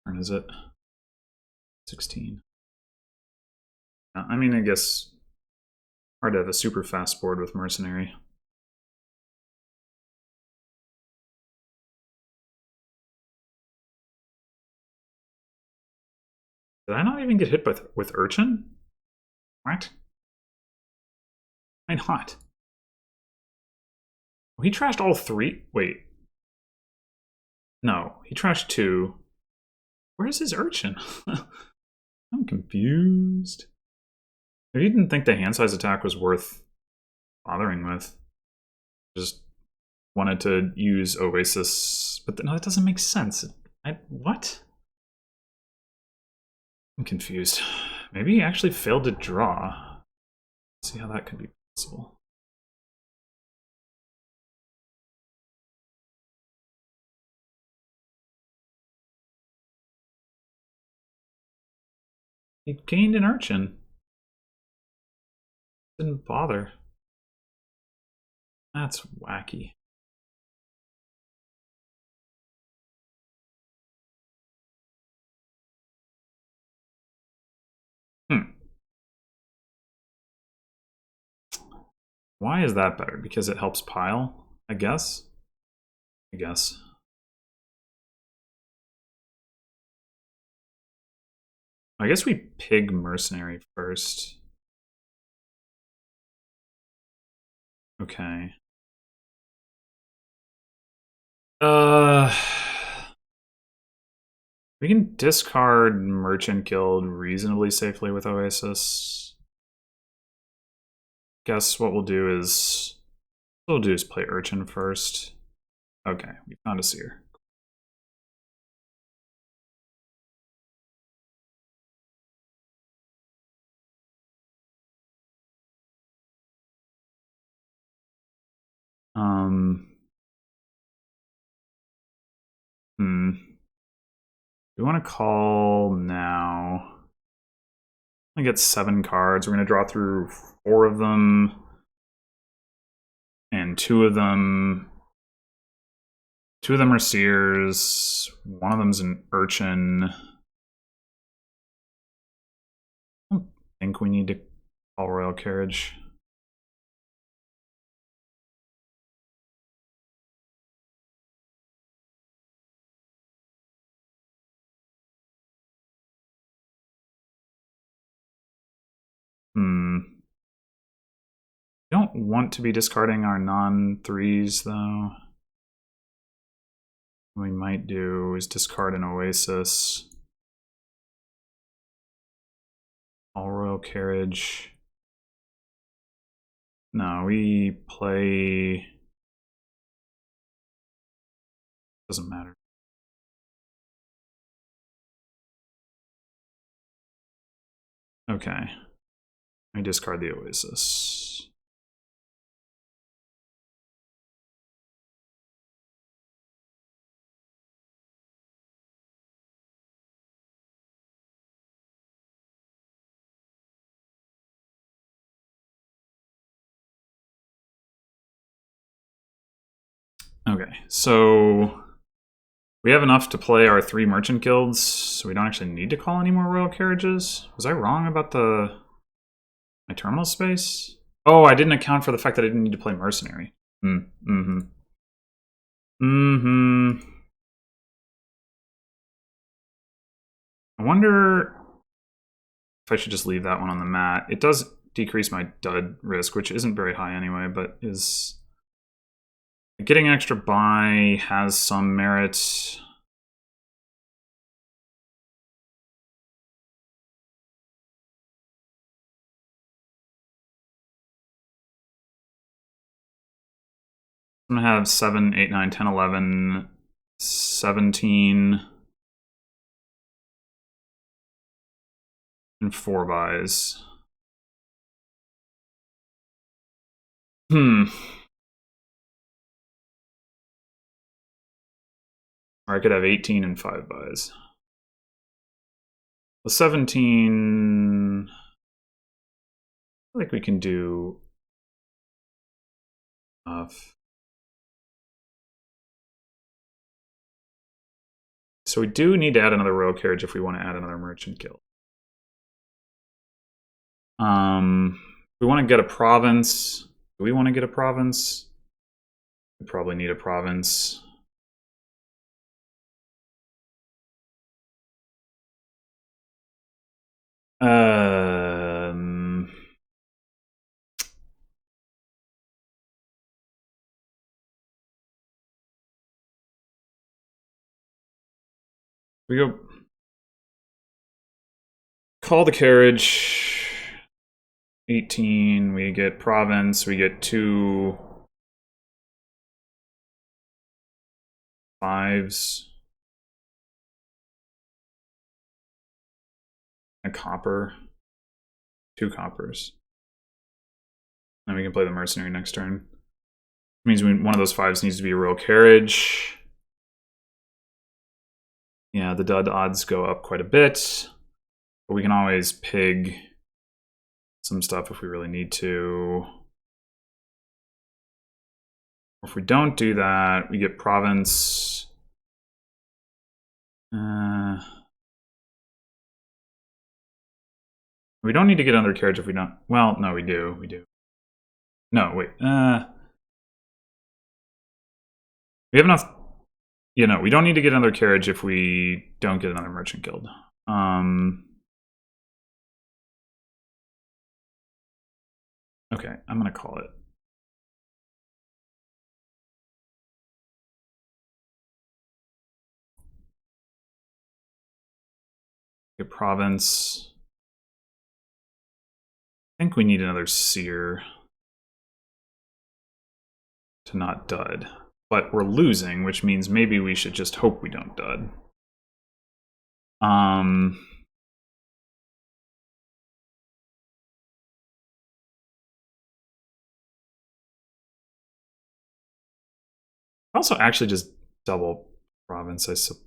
Turn is it? 16. I mean, I guess hard to have a super fast board with Mercenary. Did I not even get hit with Urchin? What? Why not? Oh, he trashed all 3? Wait. No, he trashed 2. Where's his Urchin? I'm confused. I didn't think the hand size attack was worth bothering with. Just wanted to use Oasis, but no, that doesn't make sense. What? I'm confused. Maybe he actually failed to draw. Let's see how that could be possible. He gained an Urchin. Didn't bother. That's wacky. Why is that better? Because it helps pile, I guess? I guess. I guess we pig Mercenary first. Okay. We can discard Merchant Guild reasonably safely with Oasis. Guess what we'll do is play Urchin first. Okay, we found a seer. We want to call now. I get 7 cards. We're going to draw through 4 of them. And 2 of them are seers. One of them's an Urchin. I don't think we need to call Royal Carriage. Don't want to be discarding our non-3s, though. What we might do is discard an Oasis. All Royal Carriage. No, we play... Doesn't matter. Okay. I discard the Oasis. Okay, so we have enough to play our 3 merchant guilds, so we don't actually need to call any more royal carriages. Was I wrong about my terminal space? Oh, I didn't account for the fact that I didn't need to play Mercenary. Mm-hmm. Mm-hmm. I wonder if I should just leave that one on the mat. It does decrease my dud risk, which isn't very high anyway, but is... Getting an extra buy has some merit. I'm gonna have 7, 8, 9, 10, 11, 17, and 4 buys. Or I could have 18 and 5 buys. The 17... I feel like we can do enough. So we do need to add another royal carriage if we want to add another merchant guild. We want to get a province. Do we want to get a province? We probably need a province. We go call the carriage. 18. We get province. We get 2 5s. A copper. 2 coppers. Then we can play the mercenary next turn. It means one of those 5s needs to be a royal carriage. Yeah, the dud odds go up quite a bit. But we can always pig some stuff if we really need to. If we don't do that, we get province. We don't need to get another carriage if we don't. Well, no, we do. We do. No, wait. We have enough. You know, we don't need to get another carriage if we don't get another merchant guild. Okay, I'm gonna call it. Get province. I think we need another seer to not dud. But we're losing, which means maybe we should just hope we don't dud. Also, actually just double province, I suppose.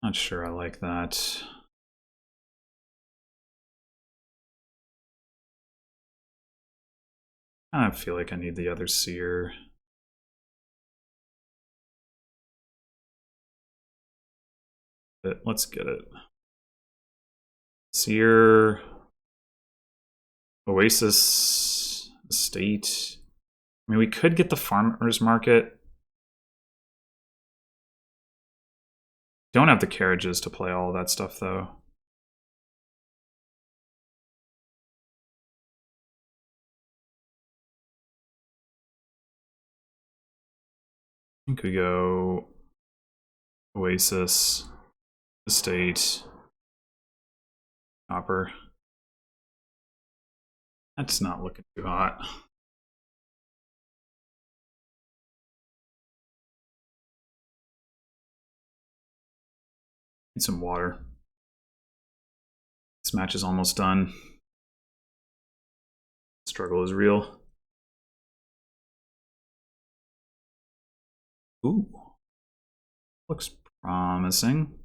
Not sure I like that. I feel like I need the other seer. But let's get it. Seer, Oasis, Estate. I mean, we could get the farmer's market. Don't have the carriages to play all of that stuff, though. I think we go Oasis, Estate, Copper. That's not looking too hot. Need some water. This match is almost done. Struggle is real. Ooh. Looks promising.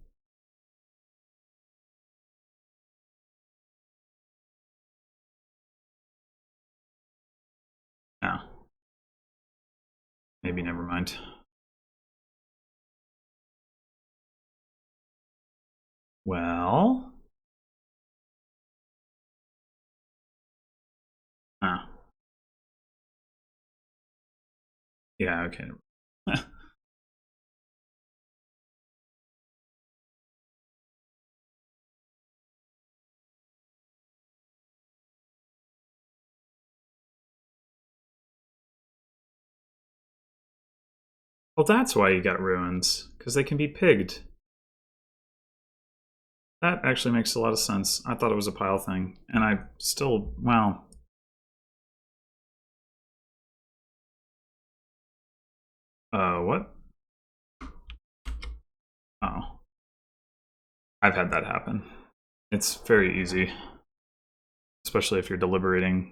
No. Maybe never mind. Well, Yeah, okay. Well, that's why you got ruins, because they can be pigged. That actually makes a lot of sense. I thought it was a pile thing, and I still, wow. What? Oh. I've had that happen. It's very easy, especially if you're deliberating.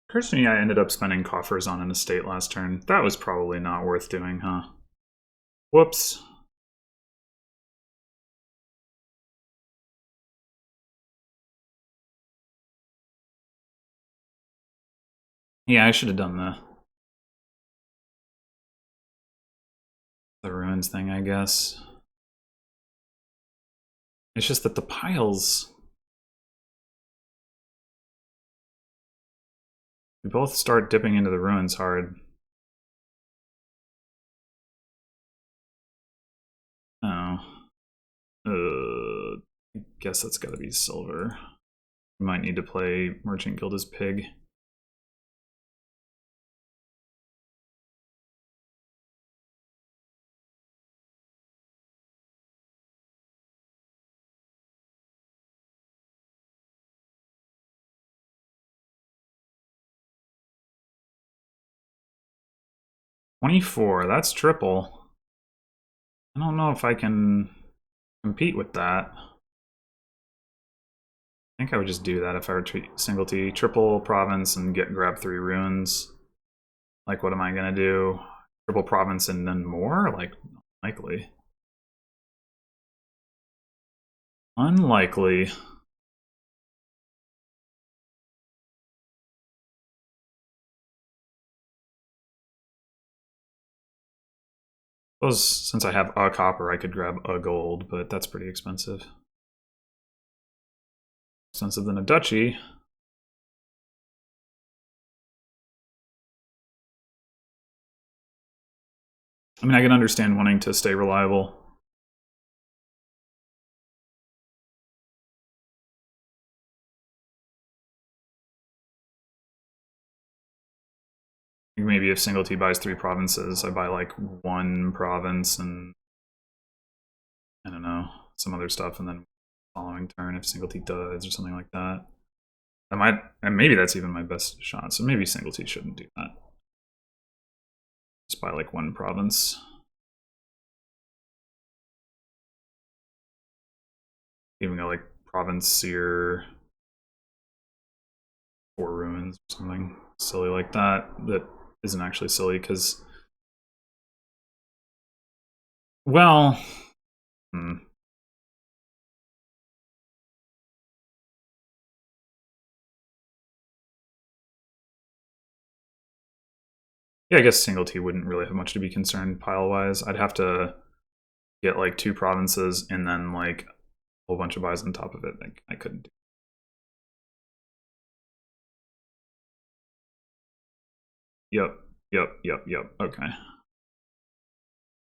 Personally, I ended up spending coffers on an estate last turn. That was probably not worth doing, huh? Whoops. Yeah, I should have done the ruins thing, I guess. It's just that the piles... We both start dipping into the ruins hard. Oh. I guess that's gotta be silver. We might need to play Merchant Guild as pig. $24, that's triple. I don't know if I can compete with that. I think I would just do that if I were single T. Triple province and grab 3 ruins. Like, what am I gonna do? Triple province and then more? Like, likely. Unlikely. Suppose since I have a copper, I could grab a gold, but that's pretty expensive. Expensive than a duchy. I mean, I can understand wanting to stay reliable. Maybe if single T buys 3 provinces, I buy like 1 province and I don't know, some other stuff, and then following turn if single T does or something like that. I might, and maybe that's even my best shot. So maybe single T shouldn't do that. Just buy like 1 province. Even go like province seer, 4 ruins or something silly like that. That isn't actually silly because, well, yeah, I guess single T wouldn't really have much to be concerned pile wise. I'd have to get like 2 provinces and then like a whole bunch of buys on top of it. Like, I couldn't do. Yep. Okay.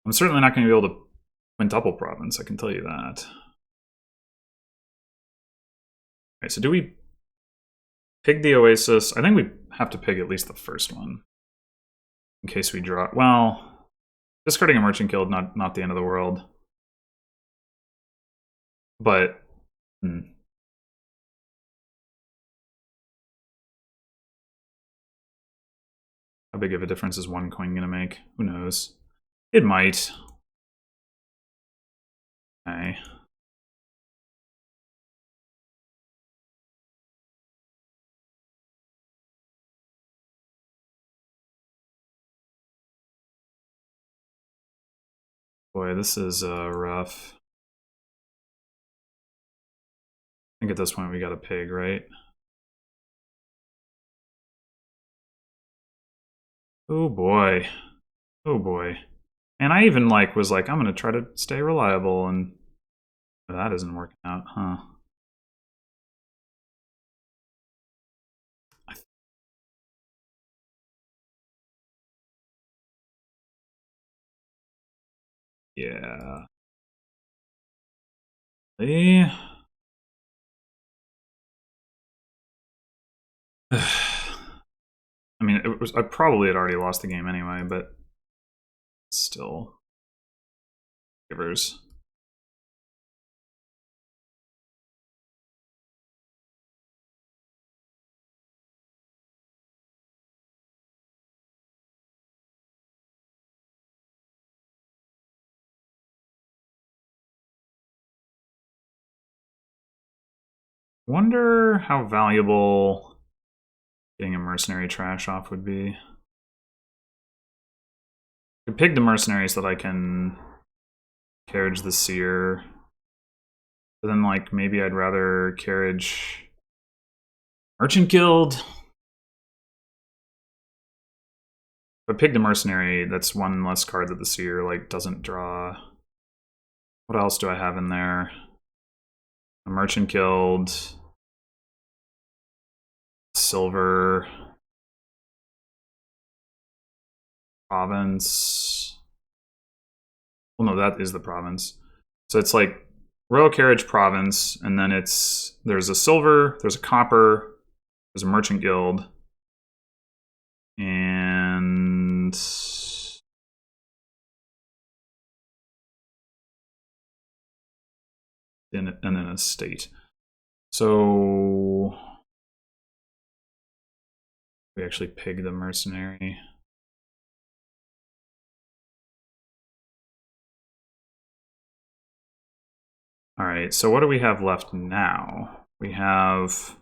I'm certainly not going to be able to quintuple province, I can tell you that. Okay, so do we pig the Oasis? I think we have to pig at least the first one. In case we draw... Well, discarding a Merchant Guild, not the end of the world. But... How big of a difference is one coin gonna make? Who knows? It might. Okay. Boy, this is rough. I think at this point we got a pig, right? Oh boy. Oh boy. And I even was like, I'm gonna try to stay reliable, and that isn't working out, huh? Yeah. I mean, I probably had already lost the game anyway, but still, givers. Wonder how valuable getting a mercenary trash off would be. I could pig the mercenary so that I can carriage the seer. But then, maybe I'd rather carriage Merchant Guild. If I pig the mercenary, that's one less card that the seer doesn't draw. What else do I have in there? A Merchant Guild, silver, province. Well, no, that is the province. So it's Royal Carriage Province, and then there's a silver, there's a copper, there's a Merchant Guild, and then a state. So we actually pig the mercenary. All right, so what do we have left now? We have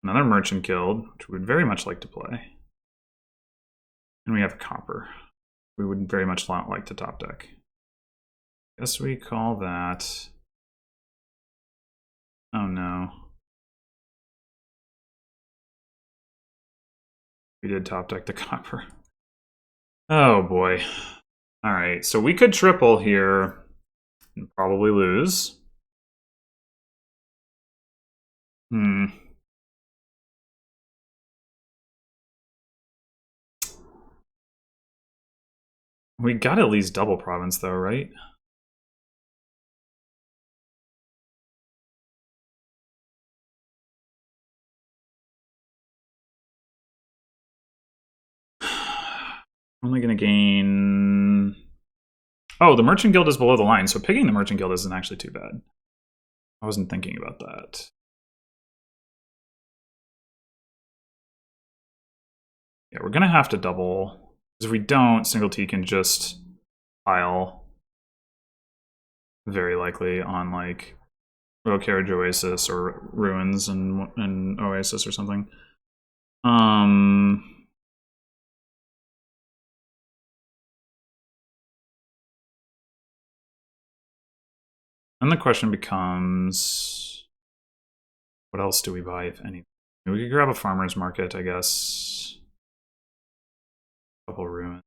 another Merchant Guild, which we would very much like to play. And we have copper. We would very much like to top deck. Guess we call that... Oh no. We did top deck the copper. Oh boy. Alright, so we could triple here and probably lose. We got at least double province though, right? Only gonna gain... Oh, the Merchant Guild is below the line, so picking the Merchant Guild isn't actually too bad. I wasn't thinking about that. Yeah, we're gonna have to double. Because if we don't, singletee can just pile very likely on Royal Carriage Oasis or Ruins and Oasis or something. And the question becomes, what else do we buy, if anything? We could grab a farmer's market, I guess. A couple Ruins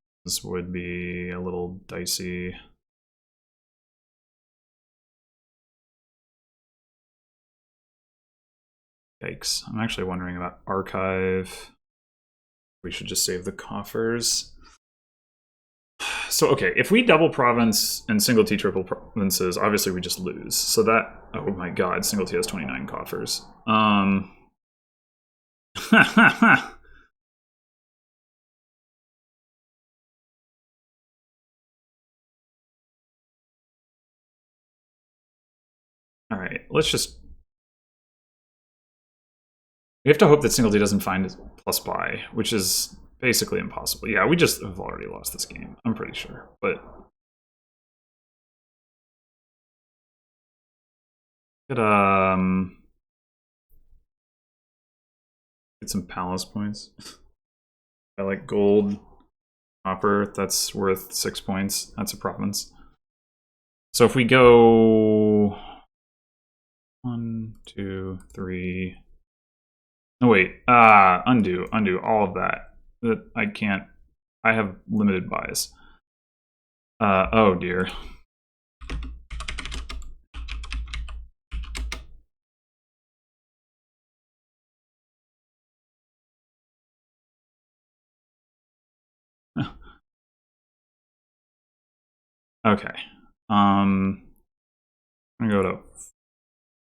would be a little dicey. Yikes. I'm actually wondering about Archive. We should just save the coffers. So, okay, if we double province and singletee triple provinces, obviously we just lose. So that, oh my god, singletee has 29 coffers. Alright, let's just... We have to hope that singletee doesn't find plus buy, which is basically impossible. Yeah, we just have already lost this game, I'm pretty sure. But get get some palace points. I like gold, copper. That's worth 6 points. That's a province. So if we go 1, 2, 3. No wait. Undo all of that. That I can't. I have limited bias. Oh dear. Okay. I'm gonna go to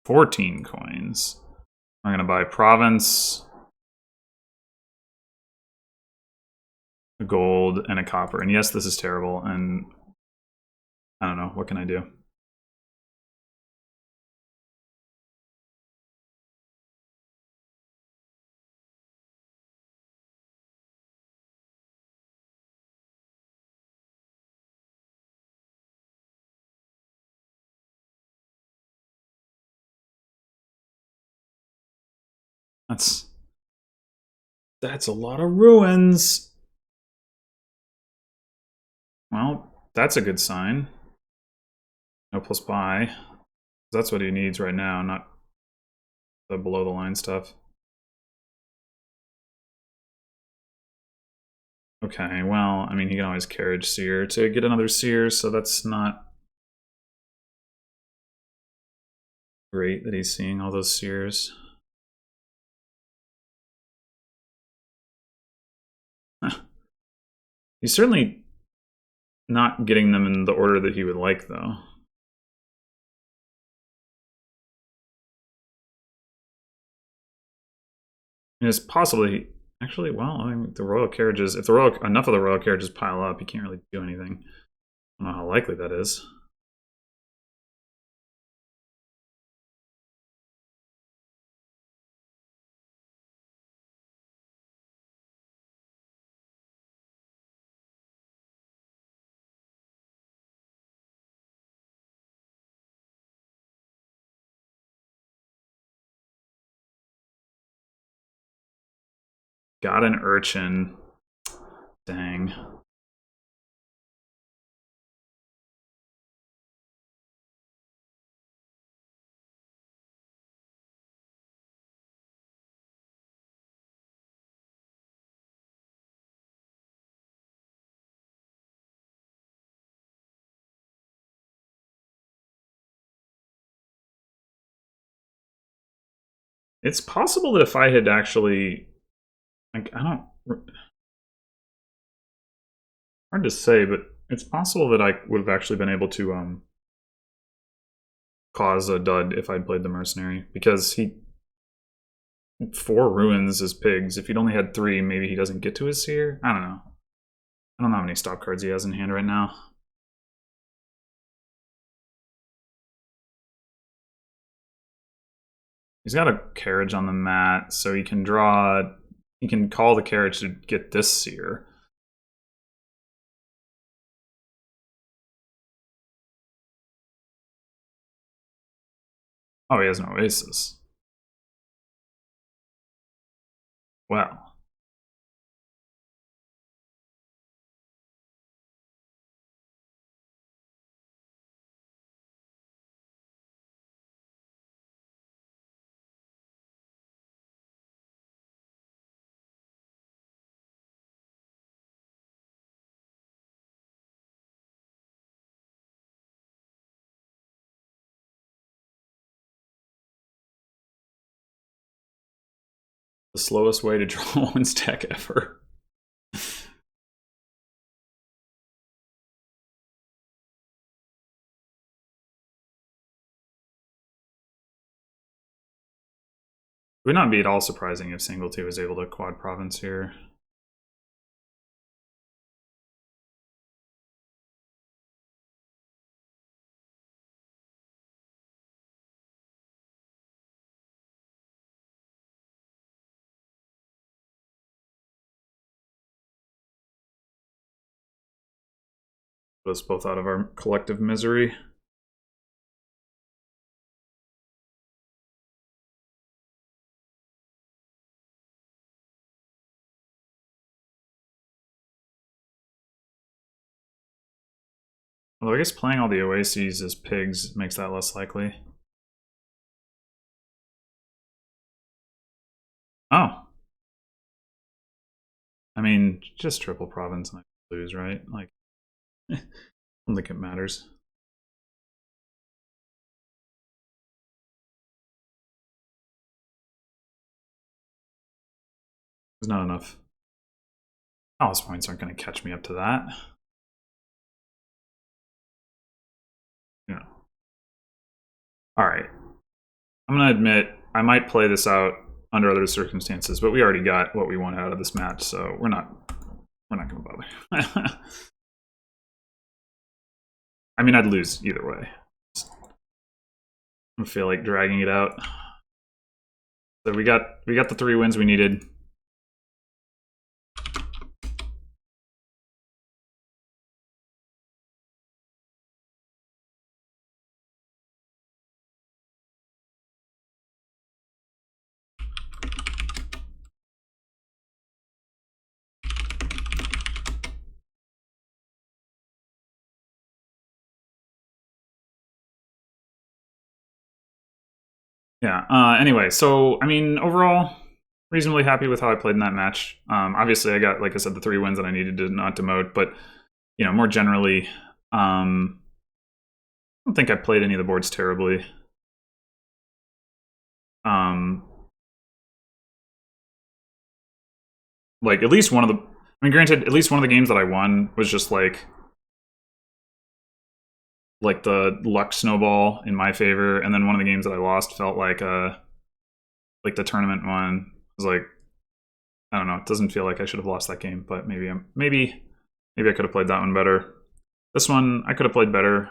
14 coins. I'm gonna buy province, a gold, and a copper. And yes, this is terrible. And I don't know. What can I do? That's a lot of ruins. Well, that's a good sign. No plus buy. That's what he needs right now, not the below the line stuff. Okay, well, I mean, he can always carriage Seer to get another Seer, so that's not great that he's seeing all those Seers. He's certainly not getting them in the order that he would like, though. And it's possibly actually, well, I mean, the royal carriages. If enough of the royal carriages pile up, he can't really do anything. I don't know how likely that is. Got an urchin. Dang. It's possible that if I had actually, like, I don't. Hard to say, but it's possible that I would have actually been able to cause a dud if I'd played the mercenary, because he 4 ruins as pigs. If he'd only had 3, maybe he doesn't get to his seer. I don't know. I don't know how many stop cards he has in hand right now. He's got a carriage on the mat, so he can draw. He can call the carriage to get this seer. Oh, he has no aces. Well. The slowest way to draw one stack ever. It would not be at all surprising if Singletee was able to quad province here. Put us both out of our collective misery. Although I guess playing all the Oases as pigs makes that less likely. Oh. I mean, just triple province and I lose, right? Like, I don't think it matters. There's not enough. Palace points aren't going to catch me up to that. Yeah. Alright. I'm going to admit, I might play this out under other circumstances, but we already got what we want out of this match, so we're not going to bother. I mean, I'd lose either way. I feel like dragging it out. So we got the 3 wins we needed. Yeah. Anyway, so I mean, overall, reasonably happy with how I played in that match. Obviously, I got, like I said, the 3 wins that I needed to not demote, but more generally, I don't think I played any of the boards terribly. Like at least one of the, I mean, granted, at least one of the games that I won was just like the luck snowball in my favor, and then one of the games that I lost felt like the tournament one was like, I don't know, it doesn't feel like I should have lost that game, but maybe I could have played that one better. This one I could have played better.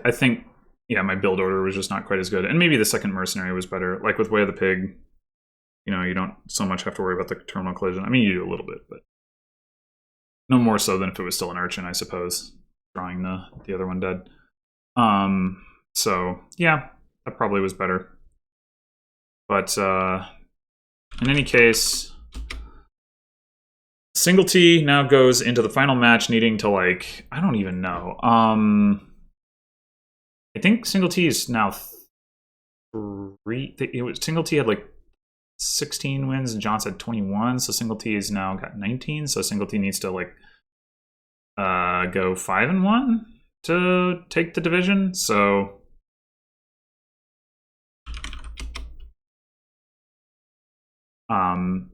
I think, yeah, my build order was just not quite as good, and maybe the second mercenary was better. Like with Way of the Pig, you don't so much have to worry about the terminal collision. I mean, you do a little bit, but no more so than if it was still an urchin, I suppose, drawing the other one dead. So yeah, that probably was better. But in any case, singletee now goes into the final match needing to, like, I don't even know. I think singletee is now 3. Singletee had like 16 wins and Johns had 21, so singletee has now got 19. So singletee needs to like go 5-1 to take the division. So gonna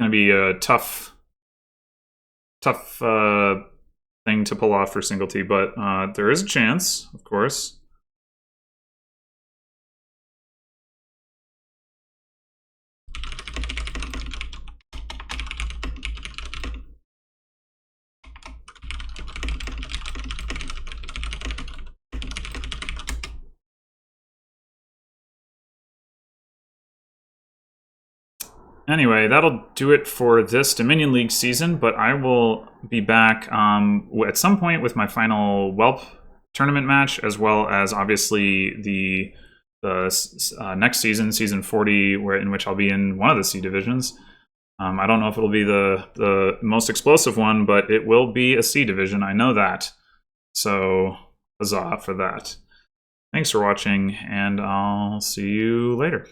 be a tough thing to pull off for singletee, but there is a chance, of course. Anyway, that'll do it for this Dominion League season, but I will be back at some point with my final Whelp tournament match, as well as obviously the next season, season 40, in which I'll be in one of the C divisions. I don't know if it'll be the most explosive one, but it will be a C division. I know that. So, huzzah for that. Thanks for watching, and I'll see you later.